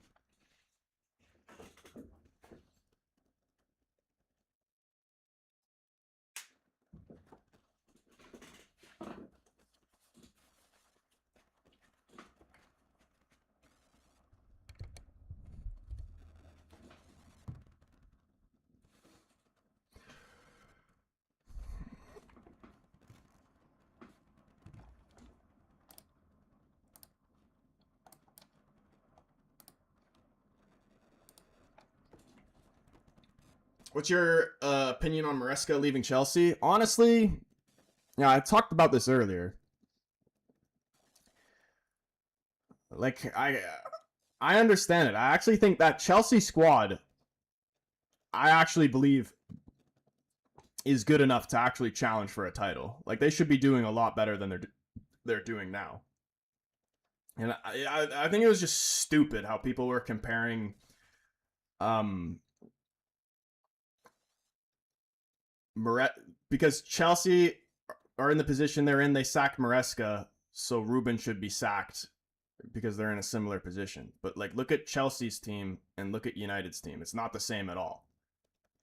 What's your opinion on Maresca leaving Chelsea? Honestly, yeah, I talked about this earlier. Like, I understand it. I actually think that Chelsea squad, I actually believe, is good enough to actually challenge for a title. Like, they should be doing a lot better than they're doing now. And I think it was just stupid how people were comparing because Chelsea are in the position they're in, they sacked Maresca, so Ruben should be sacked because they're in a similar position. But like, look at Chelsea's team and look at United's team. It's not the same at all.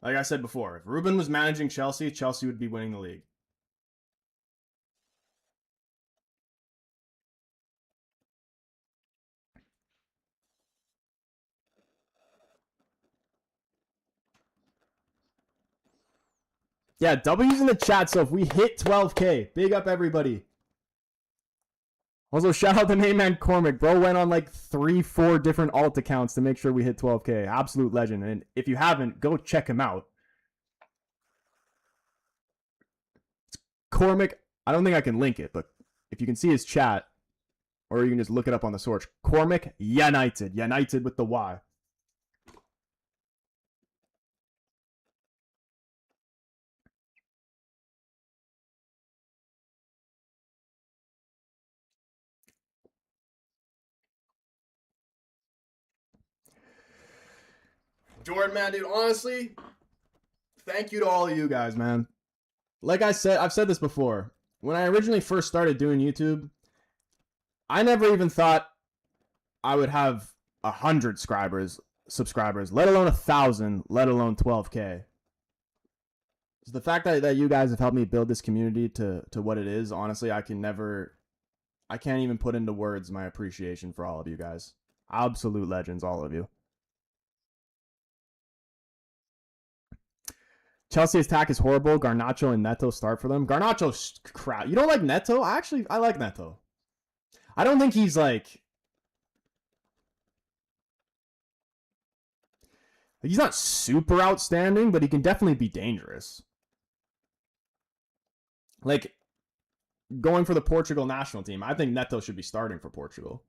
Like I said before, if Ruben was managing Chelsea, Chelsea would be winning the league. Yeah, W's in the chat, so if we hit 12K, big up everybody. Also, shout out to main man Cormac. Bro went on like 3-4 different alt accounts to make sure we hit 12K. Absolute legend. And if you haven't, go check him out. Cormac, I don't think I can link it, but if you can see his chat, or you can just look it up on the source. Cormac United. United with the Y. Jordan, man, dude, honestly, thank you to all of you guys, man. Like I said, I've said this before. When I originally first started doing YouTube, I never even thought I would have 100 subscribers, let alone 1,000, let alone 12K. So the fact that you guys have helped me build this community to what it is, honestly, I can't even put into words my appreciation for all of you guys. Absolute legends, all of you. Chelsea attack is horrible. Garnacho and Neto start for them. Garnacho's crap. You don't like Neto? I like Neto. I don't think he's like... He's not super outstanding, but he can definitely be dangerous. Like, going for the Portugal national team, I think Neto should be starting for Portugal.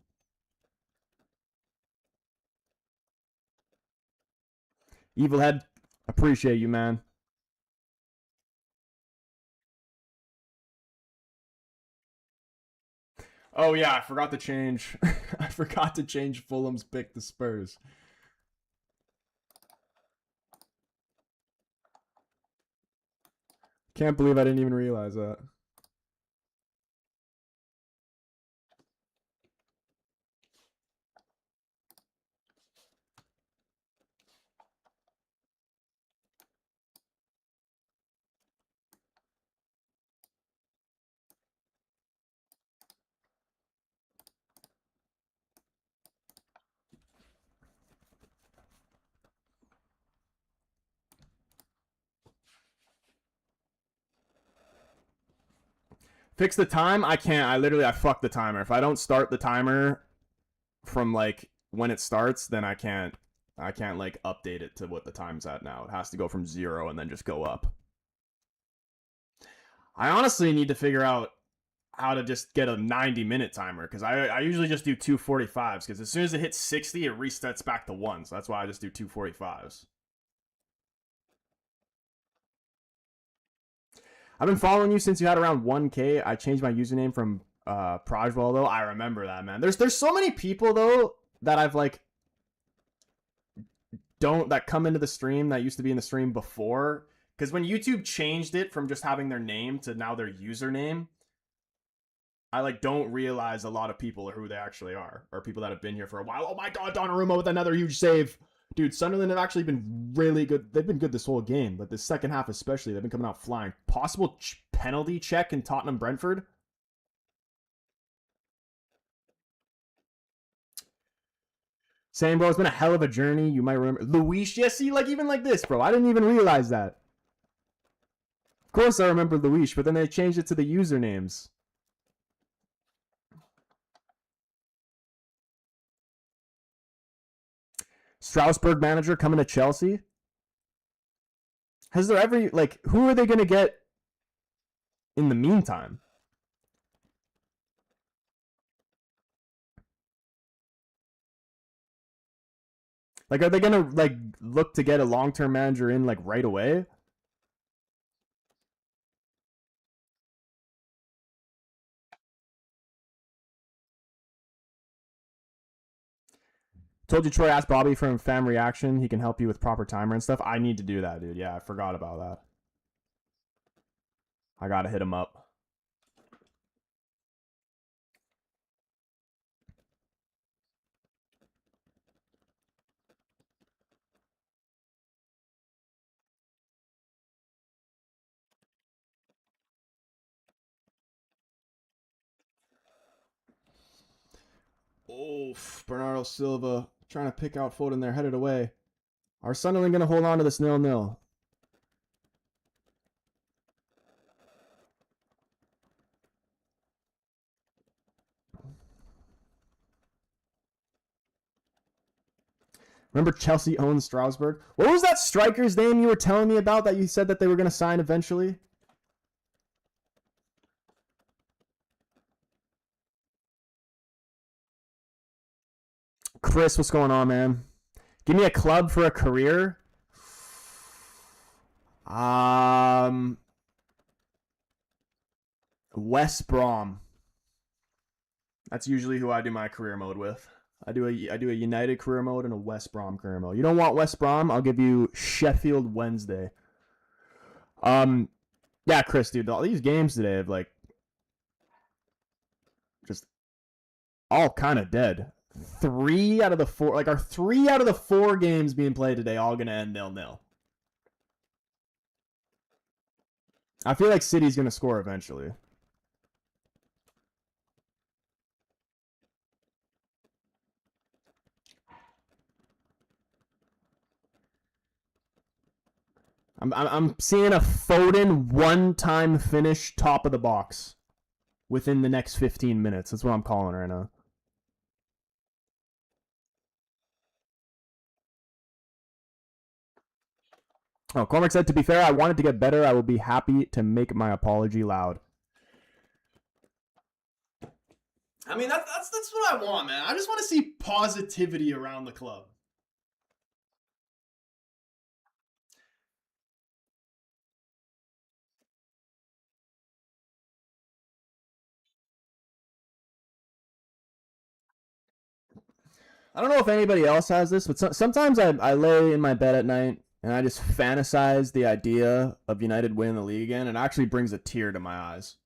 Evilhead, appreciate you, man. Oh yeah, I forgot to change. I forgot to change Fulham's pick to Spurs. Can't believe I didn't even realize that. Fix the time? I can't. I fuck the timer. If I don't start the timer from like when it starts, then I can't like update it to what the time's at now. It has to go from 0 and then just go up. I honestly need to figure out how to just get a 90-minute timer, because I usually just do 245s, because as soon as it hits 60, it resets back to 1. So that's why I just do 245s. I've been following you since you had around 1K. I changed my username from Prajwell though. I remember that, man. There's so many people though that I've like that come into the stream that used to be in the stream before. Because when YouTube changed it from just having their name to now their username, I like don't realize a lot of people are who they actually are, or people that have been here for a while. Oh my god, Donnarumma with another huge save. Dude, Sunderland have actually been really good. They've been good this whole game, but the second half especially, they've been coming out flying. Possible penalty check in Tottenham Brentford. Same, bro. It's been a hell of a journey. You might remember Luis. Yeah, see, like even like this, bro. I didn't even realize that. Of course, I remember Luis, but then they changed it to the usernames. Strasbourg manager coming to Chelsea. Has there ever like who are they gonna get in the meantime? Like, are they gonna like look to get a long-term manager in like right away? Told you Troy asked Bobby from Fam Reaction. He can help you with proper timer and stuff. I need to do that, dude. Yeah, I forgot about that. I gotta hit him up. Oh, Bernardo Silva trying to pick out Foden there, headed away. Are Sunderland gonna hold on to this 0-0? Remember Chelsea owns Strasbourg? What was that striker's name you were telling me about that you said that they were going to sign eventually? Chris, what's going on, man? Give me a club for a career. West Brom. That's usually who I do my career mode with. I do a United career mode and a West Brom career mode. You don't want West Brom? I'll give you Sheffield Wednesday. Yeah, Chris, dude, all these games today have like just all kind of dead. 3 out of the 4, like, are 3 out of the 4 games being played today all gonna end 0-0? I feel like City's gonna score eventually. I'm seeing a Foden one-time finish top of the box within the next 15 minutes. That's what I'm calling right now. Oh, Cormac said, to be fair, I wanted to get better. I will be happy to make my apology loud. I mean, that's what I want, man. I just want to see positivity around the club. I don't know if anybody else has this, but sometimes I lay in my bed at night and I just fantasize the idea of United winning the league again, and it actually brings a tear to my eyes.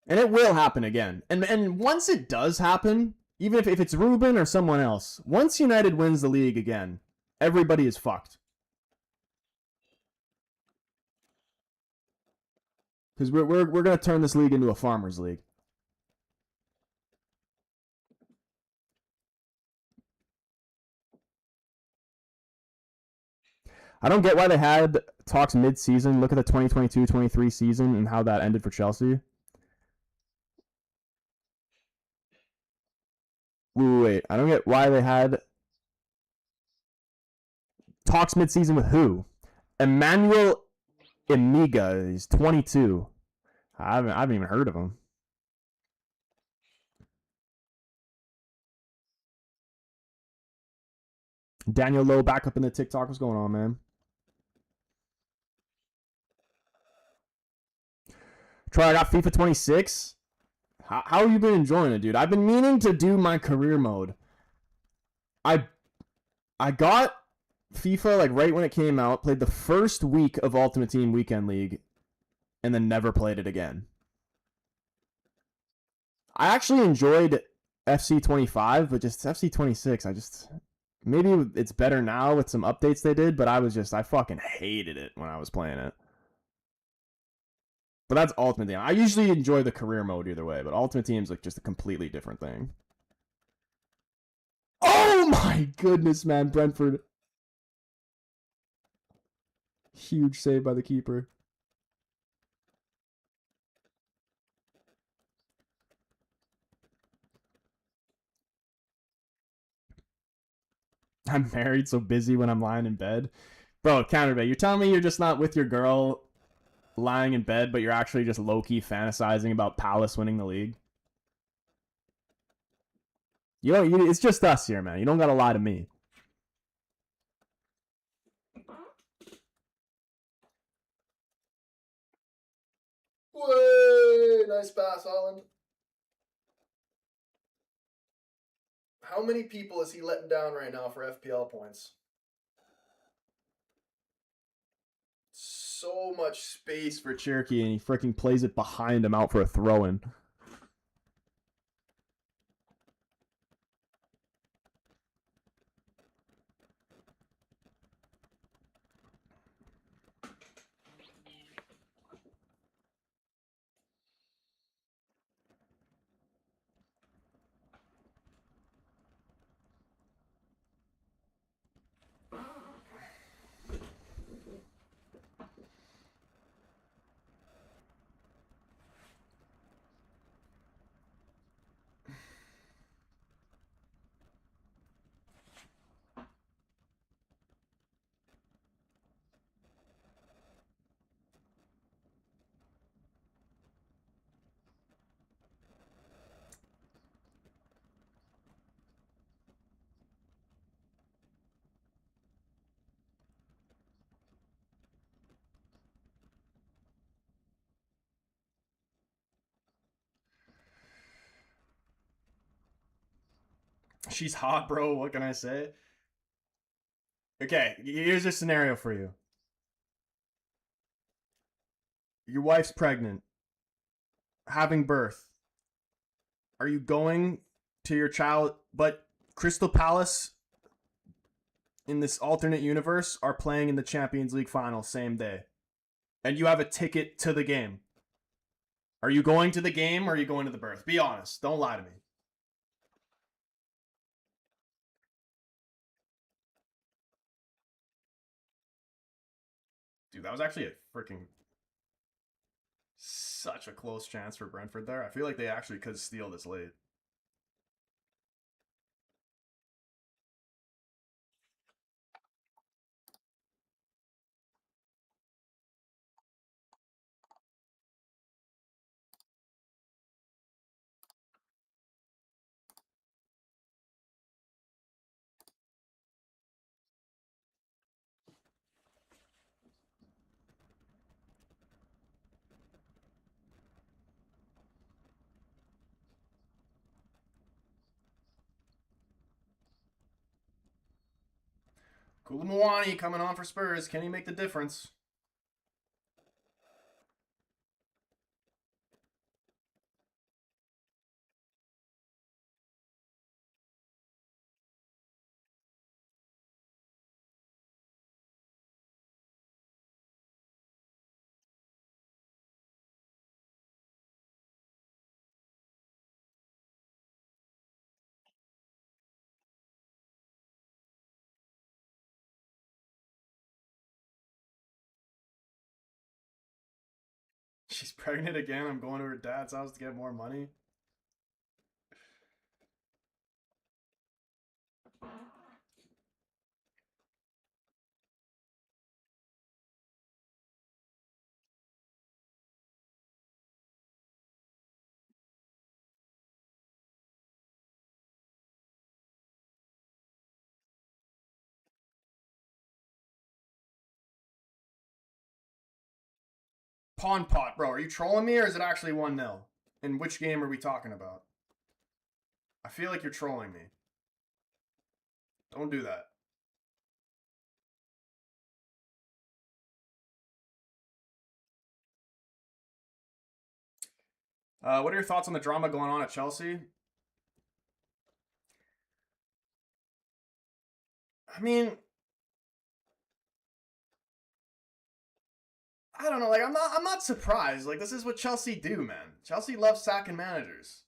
And it will happen again. And once it does happen, even if it's Ruben or someone else, once United wins the league again, everybody is fucked. Because we're going to turn this league into a farmers league. I don't get why they had talks mid-season. Look at the 2022-23 season and how that ended for Chelsea. Wait. I don't get why they had talks mid-season with who? Emmanuel Emiga. He's 22. I haven't even heard of him. Daniel Lowe back up in the TikTok. What's going on, man? Troy, I got FIFA 26. How have you been enjoying it, dude? I've been meaning to do my career mode. I I got FIFA like right when it came out, played the first week of Ultimate Team Weekend League, and then never played it again. I actually enjoyed FC 25, but just FC 26, I just maybe it's better now with some updates they did, but I fucking hated it when I was playing it. But that's Ultimate Team. I usually enjoy the career mode either way, but Ultimate Team's like just a completely different thing. Oh my goodness, man, Brentford. Huge save by the keeper. I'm married, so busy when I'm lying in bed. Bro, counterbait. You're telling me you're just not with your girl lying in bed, but you're actually just low-key fantasizing about Palace winning the league? It's just us here, man. You don't gotta lie to me. Way, nice pass, Holland. How many people is he letting down right now for FPL points? So much space for Cherokee, and he freaking plays it behind him out for a throw-in. She's hot, bro. What can I say? Okay, here's a scenario for you. Your wife's pregnant, having birth. Are you going to your child? But Crystal Palace in this alternate universe are playing in the Champions League final same day, and you have a ticket to the game. Are you going to the game or are you going to the birth? Be honest. Don't lie to me. Dude, that was actually a freaking such a close chance for Brentford there. I feel like they actually could steal this late. Koulibaly coming on for Spurs. Can he make the difference? She's pregnant again. I'm going to her dad's house to get more money. Pawn pot, bro. Are you trolling me or is it actually 1-0? And which game are we talking about? I feel like you're trolling me. Don't do that. What are your thoughts on the drama going on at Chelsea? I mean, I don't know. Like, I'm not surprised. Like, this is what Chelsea do, man. Chelsea loves sacking managers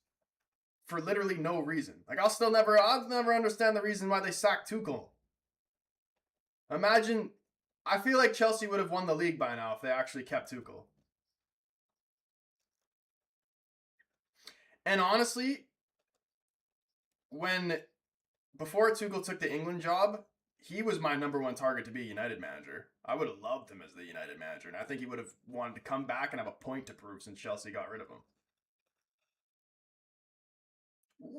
for literally no reason. Like, I'll never understand the reason why they sacked Tuchel. Imagine, I feel like Chelsea would have won the league by now if they actually kept Tuchel. And honestly, when before Tuchel took the England job, he was my number one target to be United manager. I would have loved him as the United manager, and I think he would have wanted to come back and have a point to prove since Chelsea got rid of him.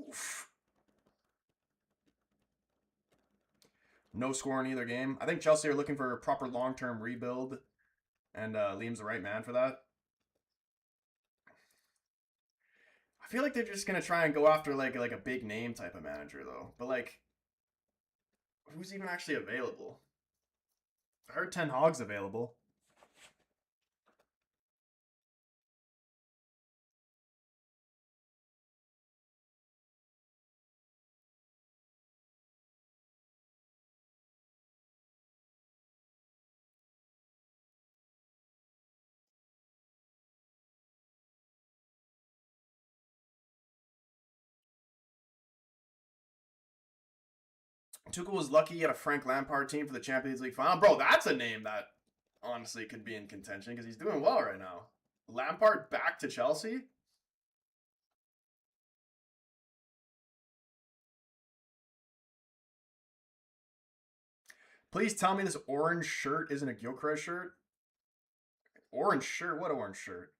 Oof. No score in either game. I think Chelsea are looking for a proper long-term rebuild, and Liam's the right man for that. I feel like they're just gonna try and go after like a big name type of manager though. But like, who's even actually available? I heard Ten Hag's available. Tuchel was lucky he had a Frank Lampard team for the Champions League final. Bro, that's a name that honestly could be in contention because he's doing well right now. Lampard back to Chelsea? Please tell me this orange shirt isn't a Gyökeres shirt. Orange shirt? What orange shirt?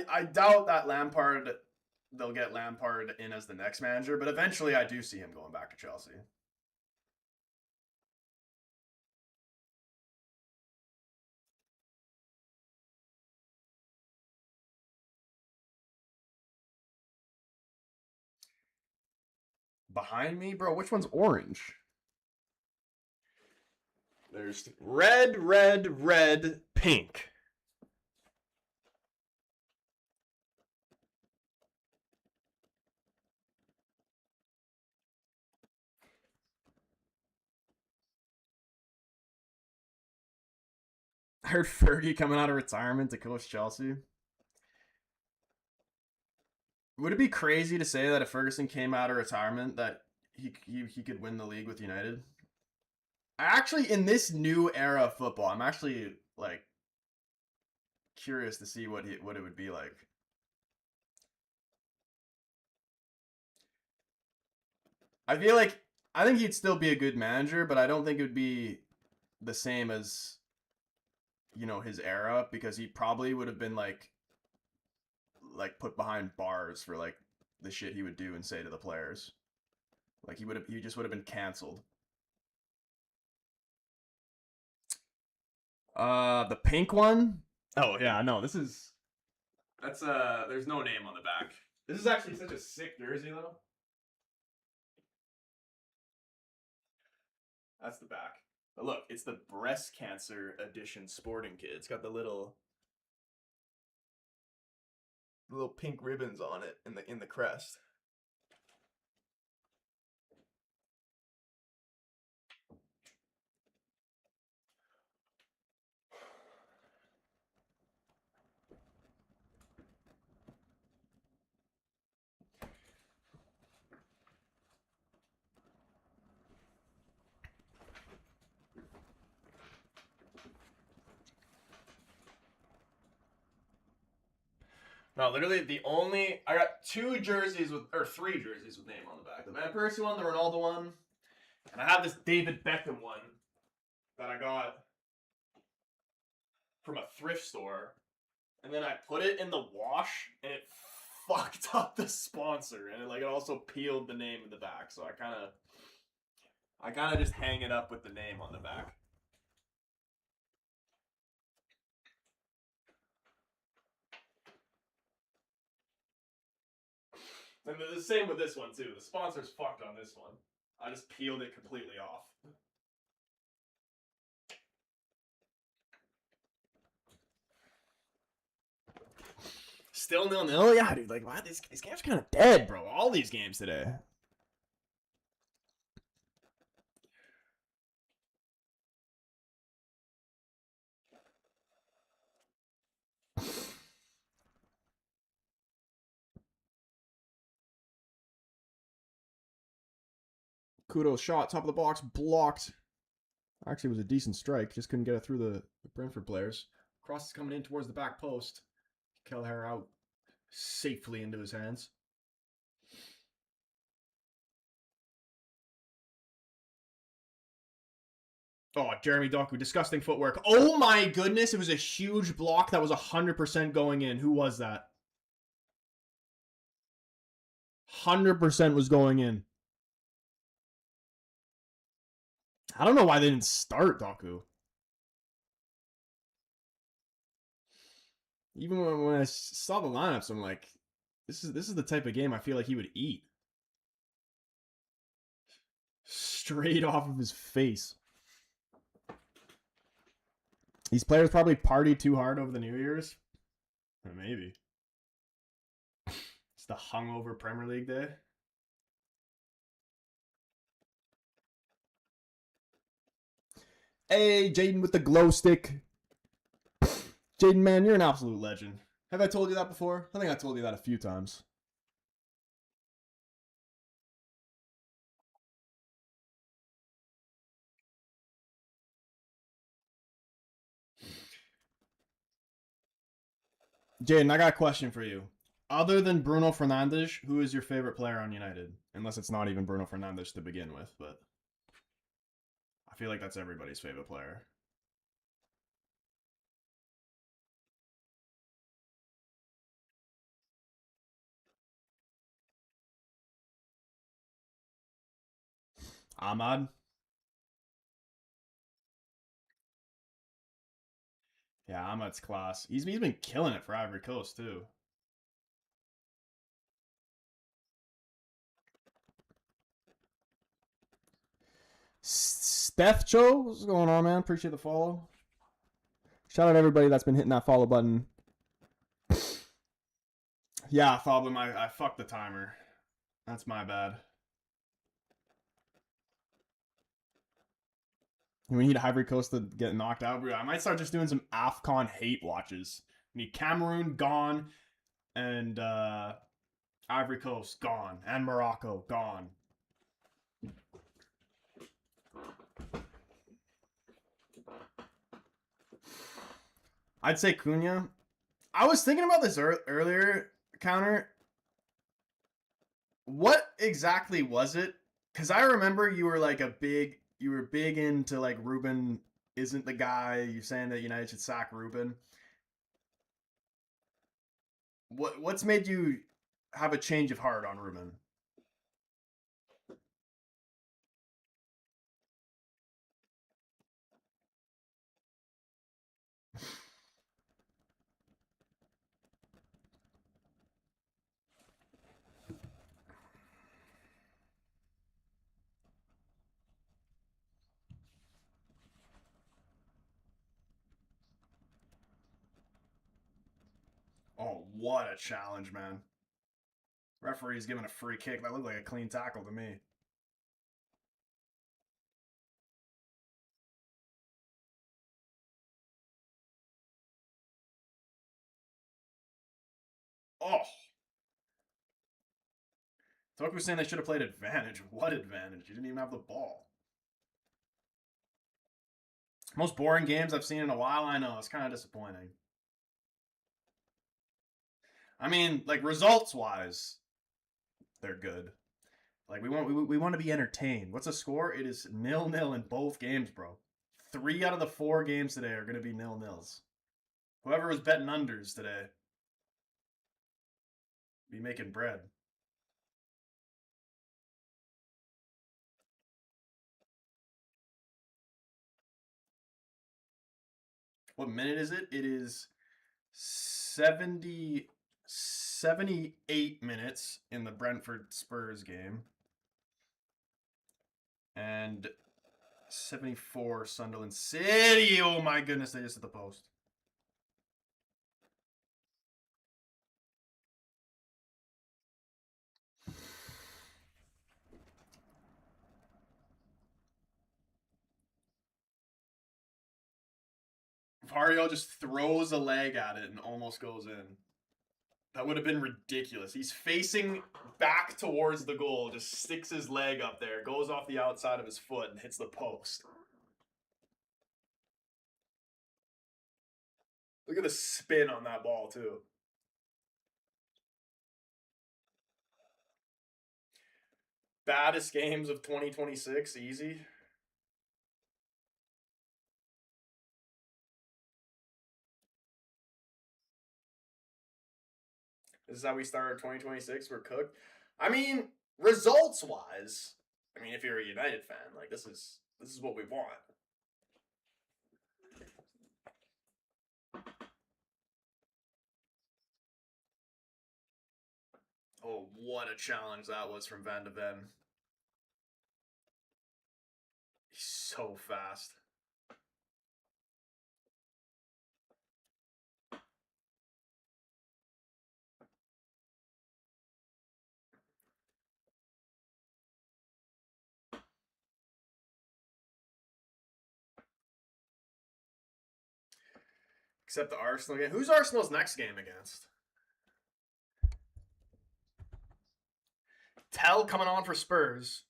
I doubt that they'll get Lampard in as the next manager, but eventually I do see him going back to Chelsea. Behind me, bro, which one's orange? There's red, red, red, pink. I heard Fergie coming out of retirement to coach Chelsea. Would it be crazy to say that if Ferguson came out of retirement that he could win the league with United? Actually, in this new era of football, I'm actually like curious to see what it would be like. I think he'd still be a good manager, but I don't think it would be the same as his era because he probably would have been like put behind bars for like the shit he would do and say to the players. Like he just would have been canceled. The pink one? Oh yeah, no, that's there's no name on the back. This is actually such a sick jersey though. That's the back. But look, it's the breast cancer edition sporting kit. It's got the little pink ribbons on it in the crest. No, literally I got three jerseys with name on the back. The Van Persie one, the Ronaldo one, and I have this David Beckham one that I got from a thrift store and then I put it in the wash, and it fucked up the sponsor, and it also peeled the name in the back. So I kind of just hang it up with the name on the back. And the same with this one too. The sponsor's fucked on this one. I just peeled it completely off. Still 0-0? Yeah, dude. Like, wow, these games are kind of dead, bro. All these games today. Kudos shot, top of the box, blocked. Actually, it was a decent strike. Just couldn't get it through the Brentford players. Cross is coming in towards the back post. Kelleher out safely into his hands. Oh, Jeremy Doku, disgusting footwork. Oh my goodness, it was a huge block that was 100% going in. Who was that? 100% was going in. I don't know why they didn't start Doku. Even when I saw the lineups, I'm like, this is the type of game I feel like he would eat. Straight off of his face. These players probably partied too hard over the New Year's. Maybe. It's the hungover Premier League day. Hey, Jaden with the glow stick. Jaden, man, you're an absolute legend. Have I told you that before? I think I told you that a few times. Jaden, I got a question for you. Other than Bruno Fernandes, who is your favorite player on United? Unless it's not even Bruno Fernandes to begin with, but I feel like that's everybody's favorite player. Ahmad? Yeah, Ahmad's class. He's been killing it for Ivory Coast, too. Steph Cho, what's going on, man? Appreciate the follow. Shout out everybody that's been hitting that follow button. Yeah, Problem, I fucked the timer. That's my bad. We need Ivory Coast to get knocked out. I might start just doing some AFCON hate watches. We need Cameroon gone, and Ivory Coast gone, and Morocco gone. I'd say Cunha. I was thinking about this earlier, Counter. What exactly was it? Because I remember you were big into like Ruben isn't the guy. You're saying that United should sack Ruben. What's made you have a change of heart on Ruben? Oh, what a challenge, man. Referee's giving a free kick. That looked like a clean tackle to me. Oh. Toku was saying they should have played advantage. What advantage? You didn't even have the ball. Most boring games I've seen in a while, I know. It's kind of disappointing. I mean, like results wise, they're good. Like we want to be entertained. What's the score? It is 0-0 in both games, bro. 3 out of the 4 games today are going to be 0-0s. Whoever was betting unders today be making bread. What minute is it? It is 78 minutes in the Brentford Spurs game. And 74 Sunderland City. Oh my goodness, they just hit the post. Vario just throws a leg at it and almost goes in. That would have been ridiculous. He's facing back towards the goal, just sticks his leg up there, goes off the outside of his foot and hits the post. Look at the spin on that ball, too. Baddest games of 2026, easy. This is how we started 2026. We're cooked. I mean, results wise, I mean, if you're a United fan, like this is what we want. Oh, what a challenge that was from Van de Ven. He's so fast. Except the Arsenal game. Who's Arsenal's next game against? Tell coming on for Spurs.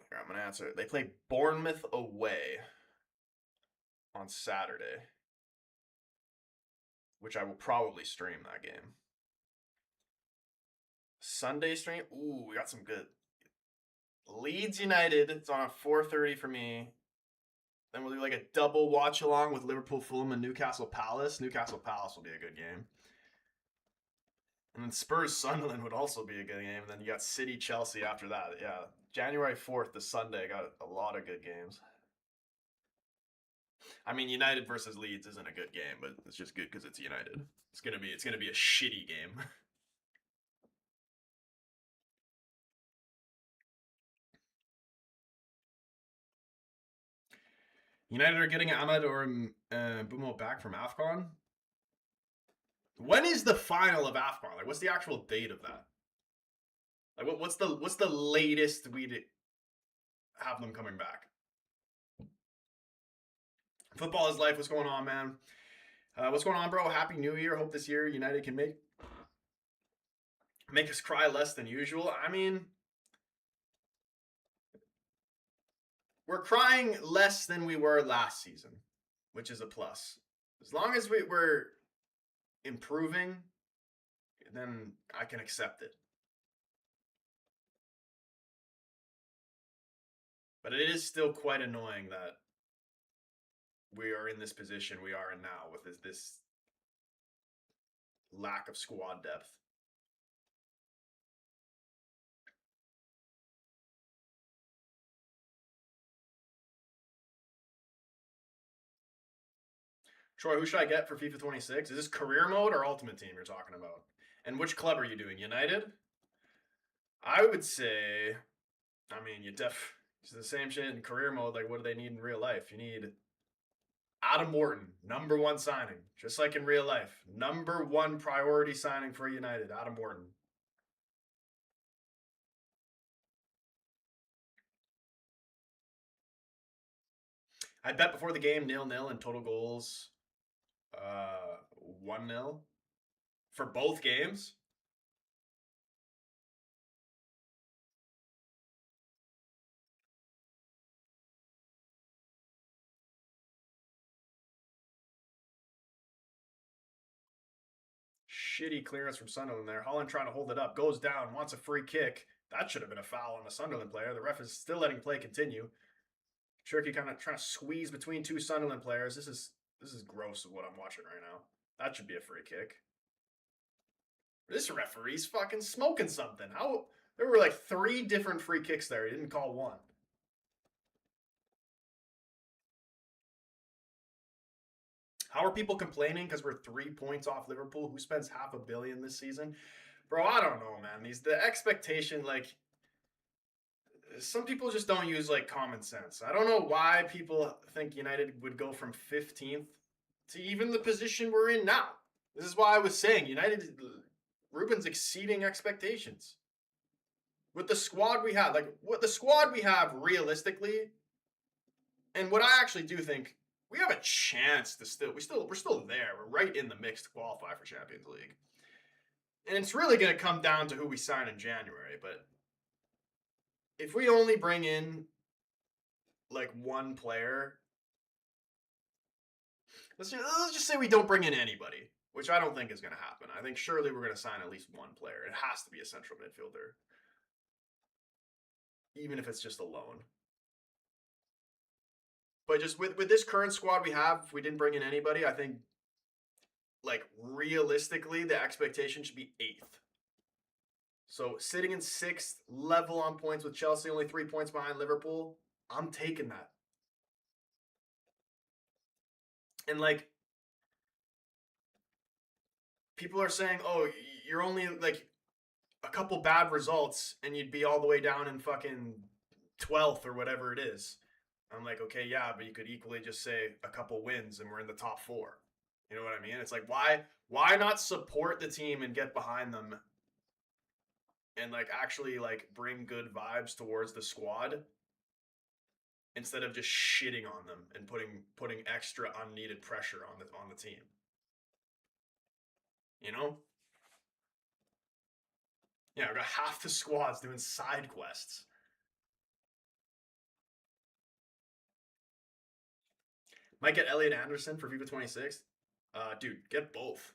Here, I'm going to answer. They play Bournemouth away on Saturday, which I will probably stream that game. Sunday stream? Ooh, we got some good. Leeds United. It's on at 4:30 for me. Then we'll do like a double watch along with Liverpool, Fulham, and Newcastle Palace. Newcastle Palace will be a good game. And then Spurs Sunderland would also be a good game. And then you got City Chelsea after that. Yeah, January 4th, the Sunday, got a lot of good games. I mean, United versus Leeds isn't a good game, but it's just good because it's United. It's gonna be a shitty game. United are getting Ahmad or Bumo back from AFCON. When is the final of AFCON? Like, what's the actual date of that? Like, what's the latest we'd have them coming back? Football is life. What's going on, man? What's going on, bro? Happy New Year. Hope this year United can make us cry less than usual. I mean, we're crying less than we were last season, which is a plus. As long as we're improving, then I can accept it. But it is still quite annoying that we are in this position we are in now with this lack of squad depth. Troy, who should I get for FIFA 26? Is this career mode or ultimate team you're talking about? And which club are you doing? United? I would say, I mean, it's the same shit in career mode. Like, what do they need in real life? You need Adam Morton, number one signing, just like in real life. Number one priority signing for United, Adam Morton. I bet before the game 0-0 and total goals 1-0 for both games. shitty clearance from Sunderland there. Holland trying to hold it up, goes down, wants a free kick. That should have been a foul on the Sunderland player. The ref is still letting play continue. Cherky kind of trying to squeeze between two Sunderland players. This is gross of what I'm watching right now. That should be a free kick. This referee's fucking smoking something. How there were like 3 different free kicks there. He didn't call one. How are people complaining because we're 3 points off Liverpool, who spends $500 million this season? Bro, I don't know, man. The expectation, like, some people just don't use like common sense. I don't know why people think United would go from 15th to even the position we're in now. This is why I was saying United, Ruben's exceeding expectations. With the squad we have, like what the squad we have realistically, and what I actually do think, we have a chance to we're still there. We're right in the mix to qualify for Champions League. And it's really going to come down to who we sign in January, but if we only bring in like one player, let's just say we don't bring in anybody, which I don't think is going to happen. I think surely we're going to sign at least one player. It has to be a central midfielder, even if it's just a loan. But just with this current squad we have, if we didn't bring in anybody, I think like realistically the expectation should be 8th. So sitting in 6th, level on points with Chelsea, only 3 points behind Liverpool. I'm taking that. And like, people are saying, oh, you're only like a couple bad results and you'd be all the way down in fucking 12th or whatever it is. I'm like, okay, yeah, but you could equally just say a couple wins and we're in the top 4. You know what I mean? It's like, why not support the team and get behind them and like actually like bring good vibes towards the squad instead of just shitting on them and putting extra unneeded pressure on the team. You know? Yeah, we got half the squads doing side quests. Might get Elliot Anderson for FIFA 26. Dude, get both.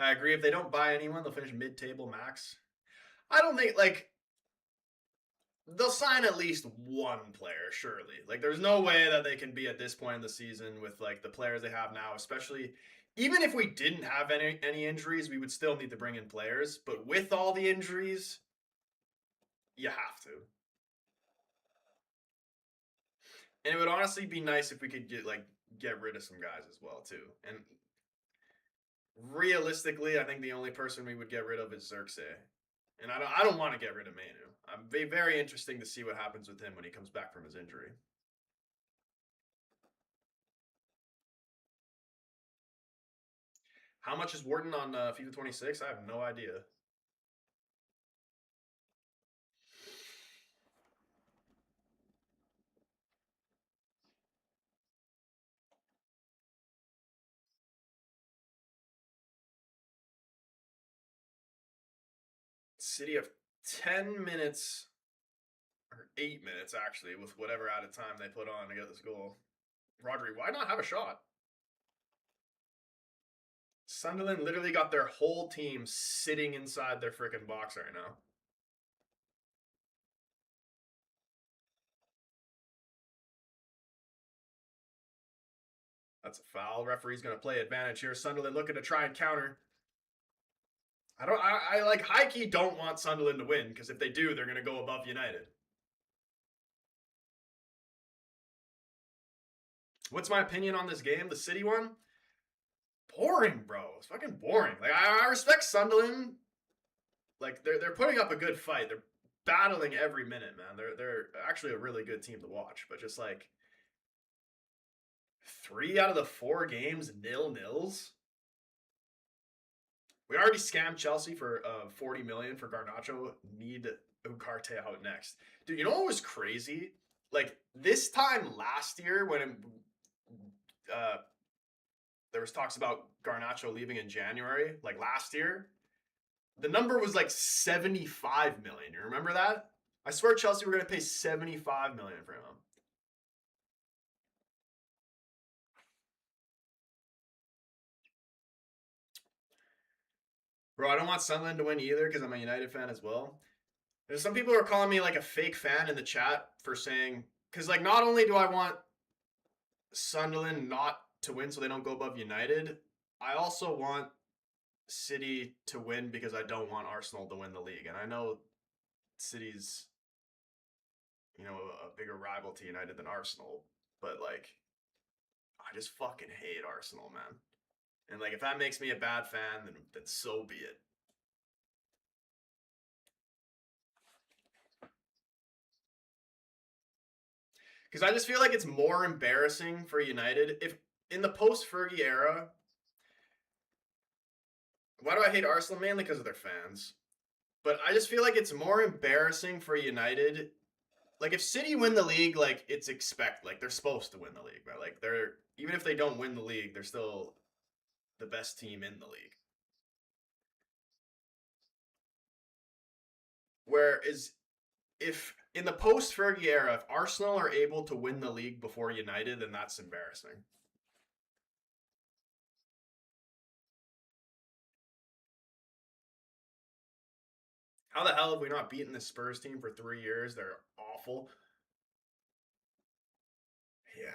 I agree. If they don't buy anyone, they'll finish mid-table max. I don't think, like, they'll sign at least one player, surely. Like, there's no way that they can be at this point in the season with, like, the players they have now, especially, even if we didn't have any injuries, we would still need to bring in players. But with all the injuries, you have to. And it would honestly be nice if we could get rid of some guys as well, too. And realistically, I think the only person we would get rid of is Xerxes. And I don't want to get rid of Manu. I'm very interesting to see what happens with him when he comes back from his injury. How much is Wharton on FIFA 26? I have no idea. City of 10 minutes, or 8 minutes actually, with whatever added time they put on to get this goal. Rodri, why not have a shot? Sunderland literally got their whole team sitting inside their freaking box right now. That's a foul. Referee's going to play advantage here. Sunderland looking to try and counter. I like high-key don't want Sunderland to win, because if they do, they're going to go above United. What's my opinion on this game? The City one? Boring, bro. It's fucking boring. Like, I respect Sunderland. Like, they're putting up a good fight. They're battling every minute, man. They're actually a really good team to watch. But just like 3 out of the 4 games, 0-0s. We already scammed Chelsea for $40 million for Garnacho. Need Ugarte out next. Dude, you know what was crazy? Like, this time last year when there was talks about Garnacho leaving in January, like last year, the number was like $75 million. You remember that? I swear Chelsea were going to pay $75 million for him. Bro, I don't want Sunderland to win either because I'm a United fan as well. There's some people who are calling me like a fake fan in the chat for saying, because like not only do I want Sunderland not to win so they don't go above United, I also want City to win because I don't want Arsenal to win the league. And I know City's, a bigger rival to United than Arsenal, but like, I just fucking hate Arsenal, man. And like, if that makes me a bad fan, then so be it. Because I just feel like it's more embarrassing for United if in the post-Fergie era. Why do I hate Arsenal? Mainly because of their fans. But I just feel like it's more embarrassing for United. Like if City win the league, like it's they're supposed to win the league, right? Like they're, even if they don't win the league, they're still the best team in the league. Whereas if in the post-Fergie era, if Arsenal are able to win the league before United, then that's embarrassing. How the hell have we not beaten the Spurs team for 3 years? They're awful. Yeah.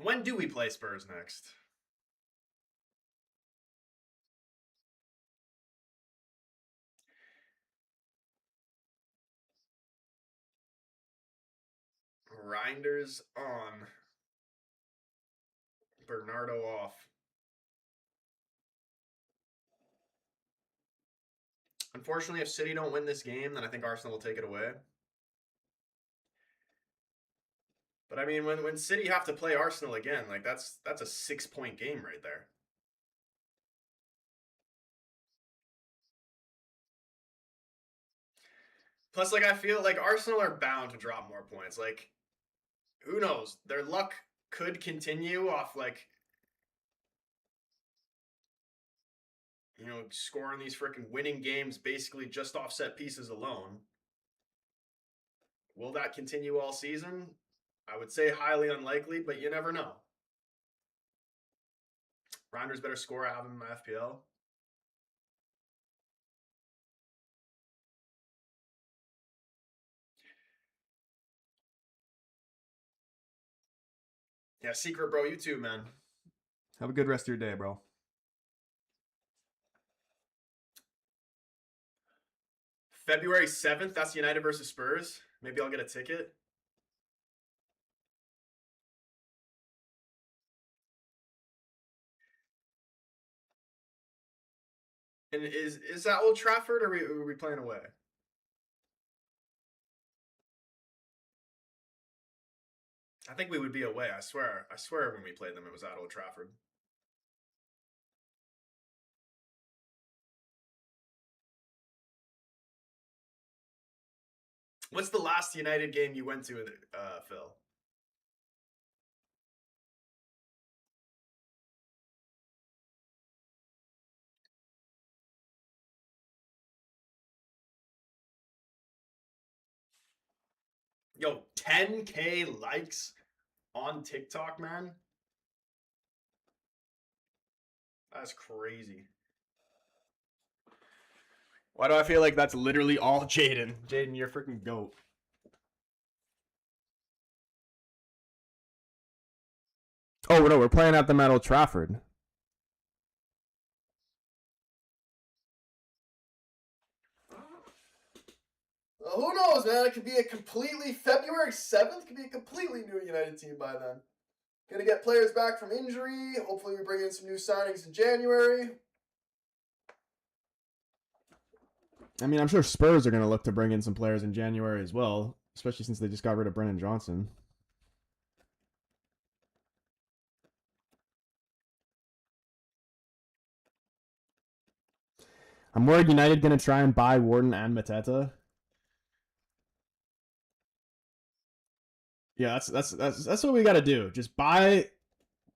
When do we play Spurs next? Reinders on. Bernardo off. Unfortunately, if City don't win this game, then I think Arsenal will take it away. But I mean, when City have to play Arsenal again, like that's a 6-point game right there. Plus, like I feel like Arsenal are bound to drop more points. Like, who knows? Their luck could continue off like scoring these freaking winning games basically just off set pieces alone. Will that continue all season? I would say highly unlikely, but you never know. Reinders better score. I have him in my FPL. Yeah, Secret Bro, you too, man. Have a good rest of your day, bro. February 7th, that's United versus Spurs. Maybe I'll get a ticket. And is that Old Trafford, or are we playing away? I think we would be away. I swear when we played them, it was at Old Trafford. What's the last United game you went to, Phil? Yo, 10K likes on TikTok, man. That's crazy. Why do I feel like that's literally all Jaden? Jaden, you're a freaking goat. Oh no, we're playing at them at Old Trafford. Who knows, man? It could be a completely February 7th could be a completely new United team by then. Gonna get players back from injury. Hopefully, we bring in some new signings in January. I mean, I'm sure Spurs are going to look to bring in some players in January as well, especially since they just got rid of Brennan Johnson. I'm worried United going to try and buy Warden and Mateta. Yeah, that's what we got to do. Just buy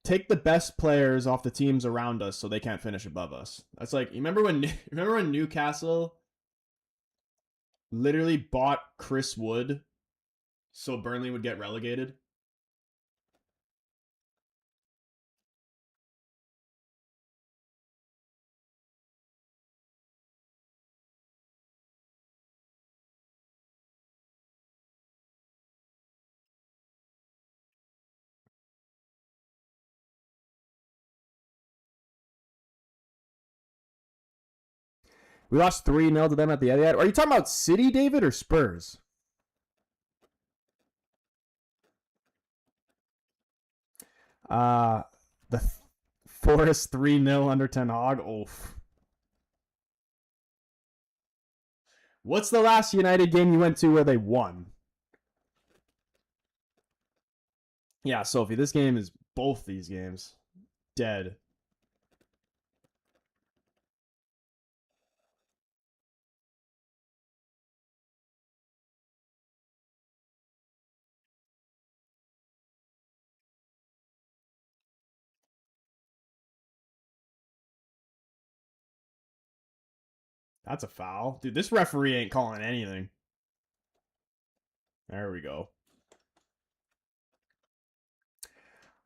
take the best players off the teams around us so they can't finish above us. That's like, you remember when Newcastle literally bought Chris Wood so Burnley would get relegated? We lost 3-0 to them at the Etihad. Are you talking about City, David, or Spurs? Uh the Forest 3-0 under Ten Hag. Oof. What's the last United game you went to where they won? Yeah, Sophie, this game is both these games. Dead. That's a foul. Dude, this referee ain't calling anything. There we go.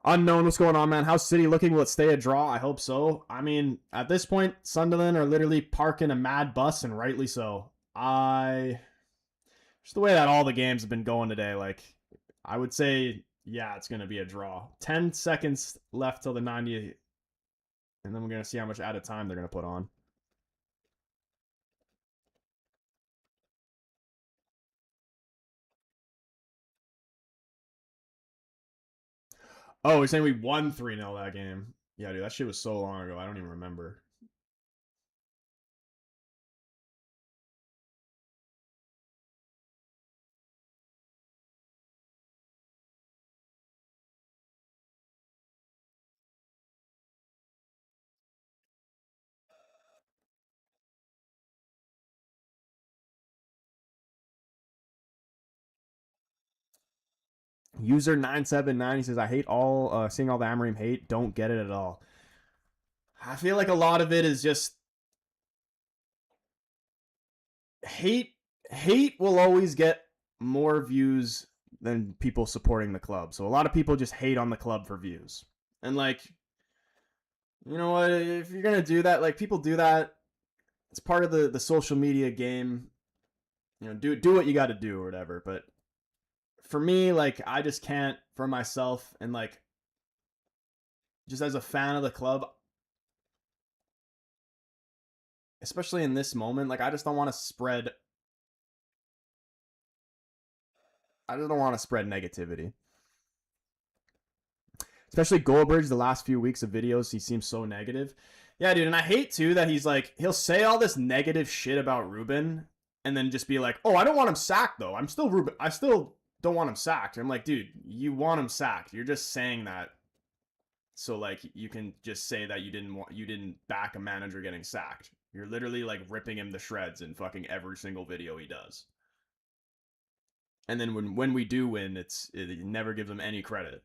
Unknown, what's going on, man? How's City looking? Will it stay a draw? I hope so. I mean, at this point, Sunderland are literally parking a mad bus, and rightly so. Just the way that all the games have been going today, like, I would say, yeah, it's going to be a draw. 10 seconds left till the 90th, and then we're going to see how much added time they're going to put on. Oh, we're saying we won 3-0 that game. Yeah, dude, that shit was so long ago. I don't even remember. User 979, he says, I hate seeing all the Amorim hate. Don't get it at all. I feel like a lot of it is just hate. Hate will always get more views than people supporting the club. So a lot of people just hate on the club for views. And like, you know what? If you're gonna do that, like people do that. It's part of the social media game. You know, do what you got to do or whatever. But for me, like I just can't for myself and like just as a fan of the club, especially in this moment, like I just don't want to spread. I just don't want to spread negativity. Especially Goldberg's the last few weeks of videos, he seems so negative. Yeah, dude, and I hate too that he's like he'll say all this negative shit about Ruben and then just be like, "Oh, I don't want him sacked though. I'm still Ruben. I still don't want him sacked." I'm like, "Dude, you want him sacked. You're just saying that so like you can just say that you didn't back a manager getting sacked. You're literally like ripping him to shreds in fucking every single video he does." And then when we do win, it never gives him any credit.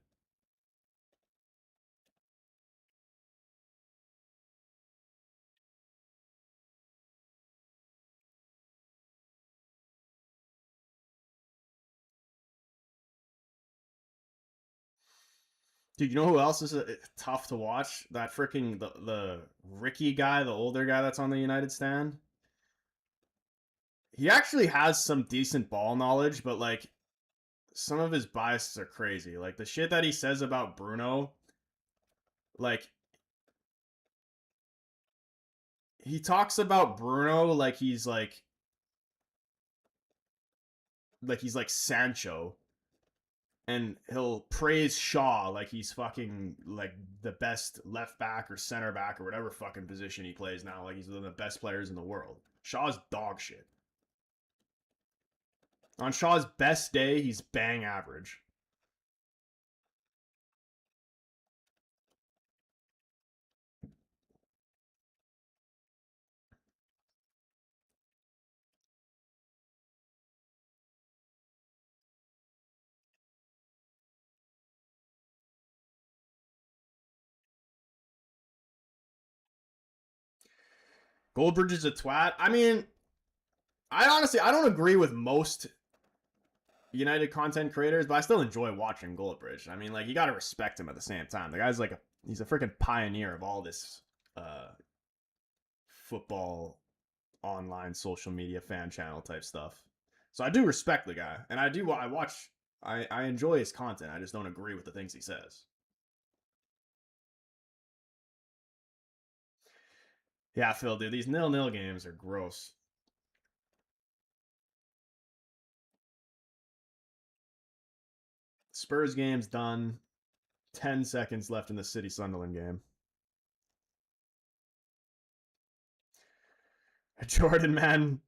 Dude, you know who else is tough to watch? That freaking the Ricky guy, the older guy that's on the United stand. He actually has some decent ball knowledge, but like some of his biases are crazy. Like the shit that he says about Bruno, like he talks about Bruno like he's like Sancho, and he'll praise Shaw like he's fucking like the best left back or center back or whatever fucking position he plays now. Like he's one of the best players in the world. Shaw's dog shit. On Shaw's best day, he's bang average. Goldbridge is a twat. I mean, I don't agree with most United content creators, but I still enjoy watching Goldbridge. I mean, like, you got to respect him at the same time. The guy's like he's a freaking pioneer of all this football online social media fan channel type stuff. So I do respect the guy, and I enjoy his content. I just don't agree with the things he says. Yeah, Phil, dude, these 0-0 games are gross. Spurs game's done. 10 seconds left in the City Sunderland game. Jordan, man.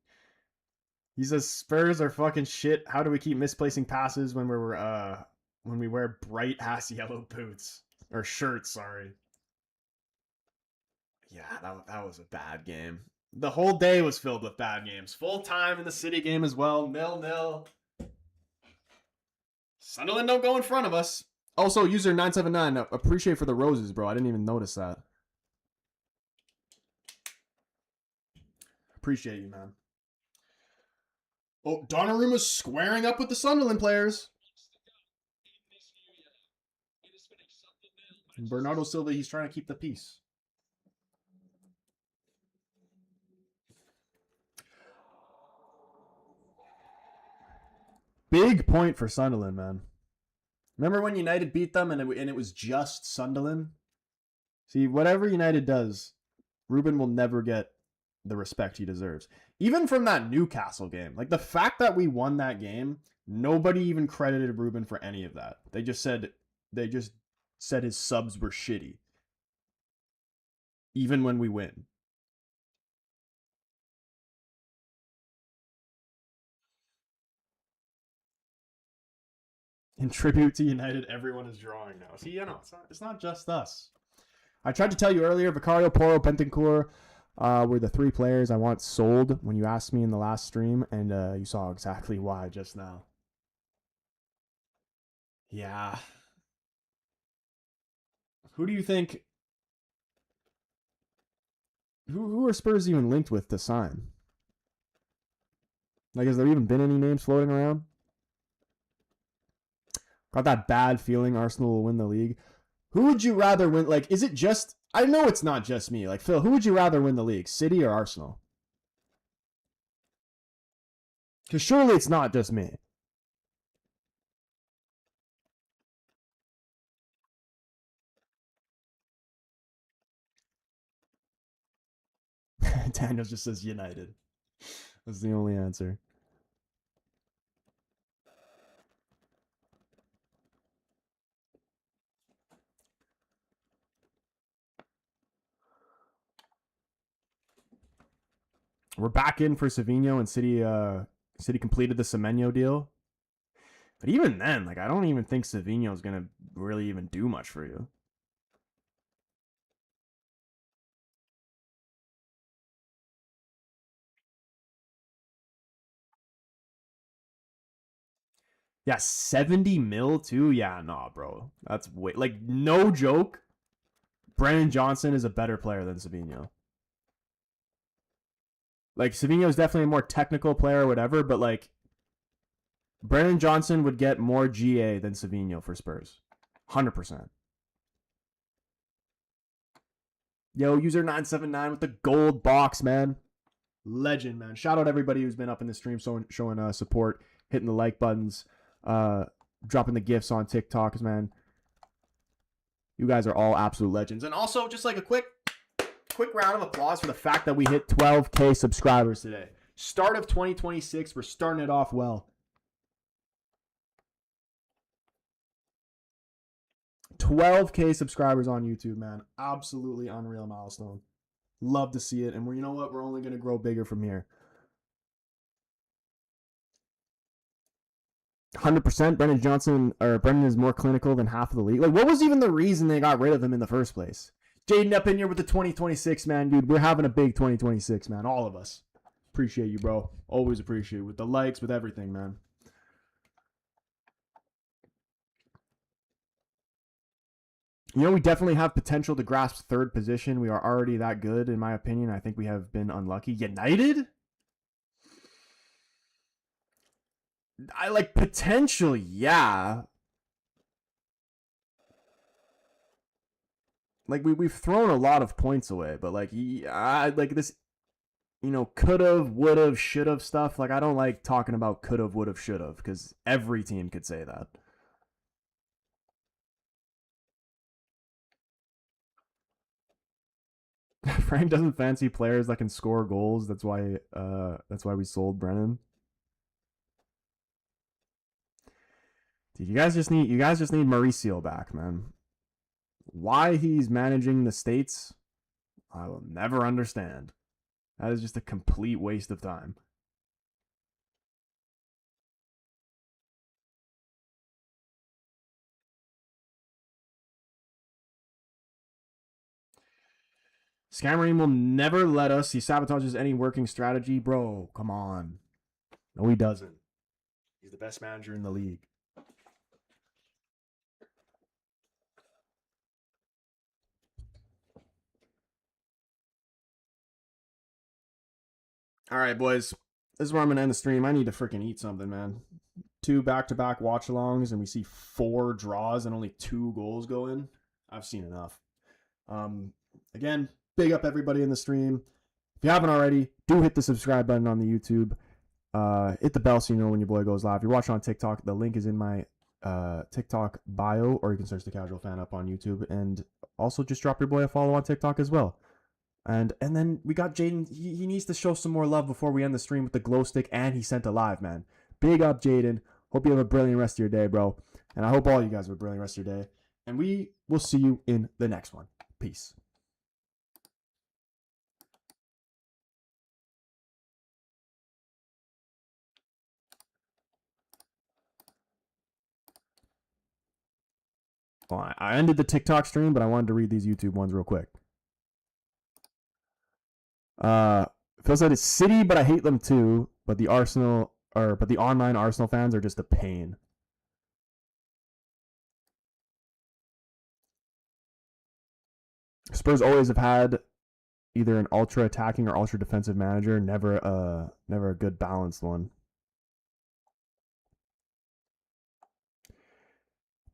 He says Spurs are fucking shit. How do we keep misplacing passes when we wear bright ass yellow boots or shirts? Sorry. Yeah, that was a bad game. The whole day was filled with bad games. Full time in the City game as well. 0-0. Sunderland don't go in front of us. Also, user 979. Appreciate for the roses, bro. I didn't even notice that. Appreciate you, man. Oh, Donnarumma's squaring up with the Sunderland players. And Bernardo Silva, he's trying to keep the peace. Big point for Sunderland, man. Remember when United beat them and it was just Sunderland? See, whatever United does, Ruben will never get the respect he deserves. Even from that Newcastle game. Like, the fact that we won that game, nobody even credited Ruben for any of that. They just said his subs were shitty. Even when we win. In tribute to United, everyone is drawing now. See, it's not just us. I tried to tell you earlier, Vicario, Porro, Bentancur were the three players I want sold when you asked me in the last stream, and you saw exactly why just now. Yeah. Who do you think... Who are Spurs even linked with to sign? Like, has there even been any names floating around? Got that bad feeling Arsenal will win the league. Who would you rather win? Like, is it just... I know it's not just me. Like, Phil, who would you rather win the league? City or Arsenal? Because surely it's not just me. Daniel just says United. That's the only answer. We're back in for Savinho, and City completed the Semenyo deal. But even then, like, I don't even think Savinho is going to really even do much for you. Yeah, 70 mil too? Yeah, nah, bro. That's way... Like, no joke. Brennan Johnson is a better player than Savinho. Like, Savinho is definitely a more technical player or whatever, but, like, Brennan Johnson would get more GA than Savinho for Spurs. 100%. Yo, user 979 with the gold box, man. Legend, man. Shout out everybody who's been up in the stream showing support, hitting the like buttons, dropping the gifts on TikToks, man. You guys are all absolute legends. And also, just like a quick round of applause for the fact that we hit 12K subscribers today. Start of 2026, we're starting it off well. 12K subscribers on YouTube, man. Absolutely unreal milestone. Love to see it. And you know what? We're only going to grow bigger from here. 100% Brendan is more clinical than half of the league. Like, what was even the reason they got rid of him in the first place? Jaden up in here with the 2026, man, dude. We're having a big 2026, man. All of us. Appreciate you, bro. Always appreciate you. With the likes, with everything, man. we definitely have potential to grasp third position. We are already that good, in my opinion. I think we have been unlucky. United? I like potential, yeah. Like we've thrown a lot of points away, but like I like this, could have, would have, should have stuff. Like I don't like talking about could have, would have, should have because every team could say that. Frank doesn't fancy players that can score goals. That's why we sold Brennan. Dude, you guys just need Mauricio back, man. Why he's managing the States, I will never understand. That is just a complete waste of time. Scamarine will never let us. He sabotages any working strategy. Bro, come on. No, he doesn't. He's the best manager in the league. All right, boys. This is where I'm going to end the stream. I need to freaking eat something, man. 2 back-to-back watch-alongs, and we see 4 draws and only 2 goals go in. I've seen enough. Again, big up everybody in the stream. If you haven't already, do hit the subscribe button on the YouTube. Hit the bell so you know when your boy goes live. If you're watching on TikTok, the link is in my TikTok bio, or you can search the Casual Fan up on YouTube. And also just drop your boy a follow on TikTok as well. And then we got Jaden. He needs to show some more love before we end the stream with the glow stick, and he sent a live, man. Big up, Jaden. Hope you have a brilliant rest of your day, bro. And I hope all you guys have a brilliant rest of your day. And we will see you in the next one. Peace. Well, I ended the TikTok stream, but I wanted to read these YouTube ones real quick. Phil said it's City, but I hate them too. But the online Arsenal fans are just a pain. Spurs always have had either an ultra attacking or ultra defensive manager, never a good balanced one.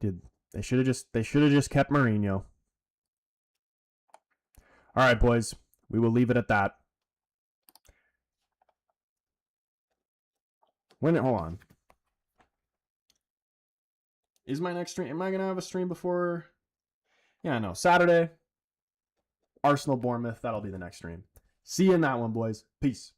They should have just kept Mourinho. All right, boys, we will leave it at that. Hold on. Is my next stream? Am I gonna have a stream before? Yeah, no. Saturday. Arsenal Bournemouth. That'll be the next stream. See you in that one, boys. Peace.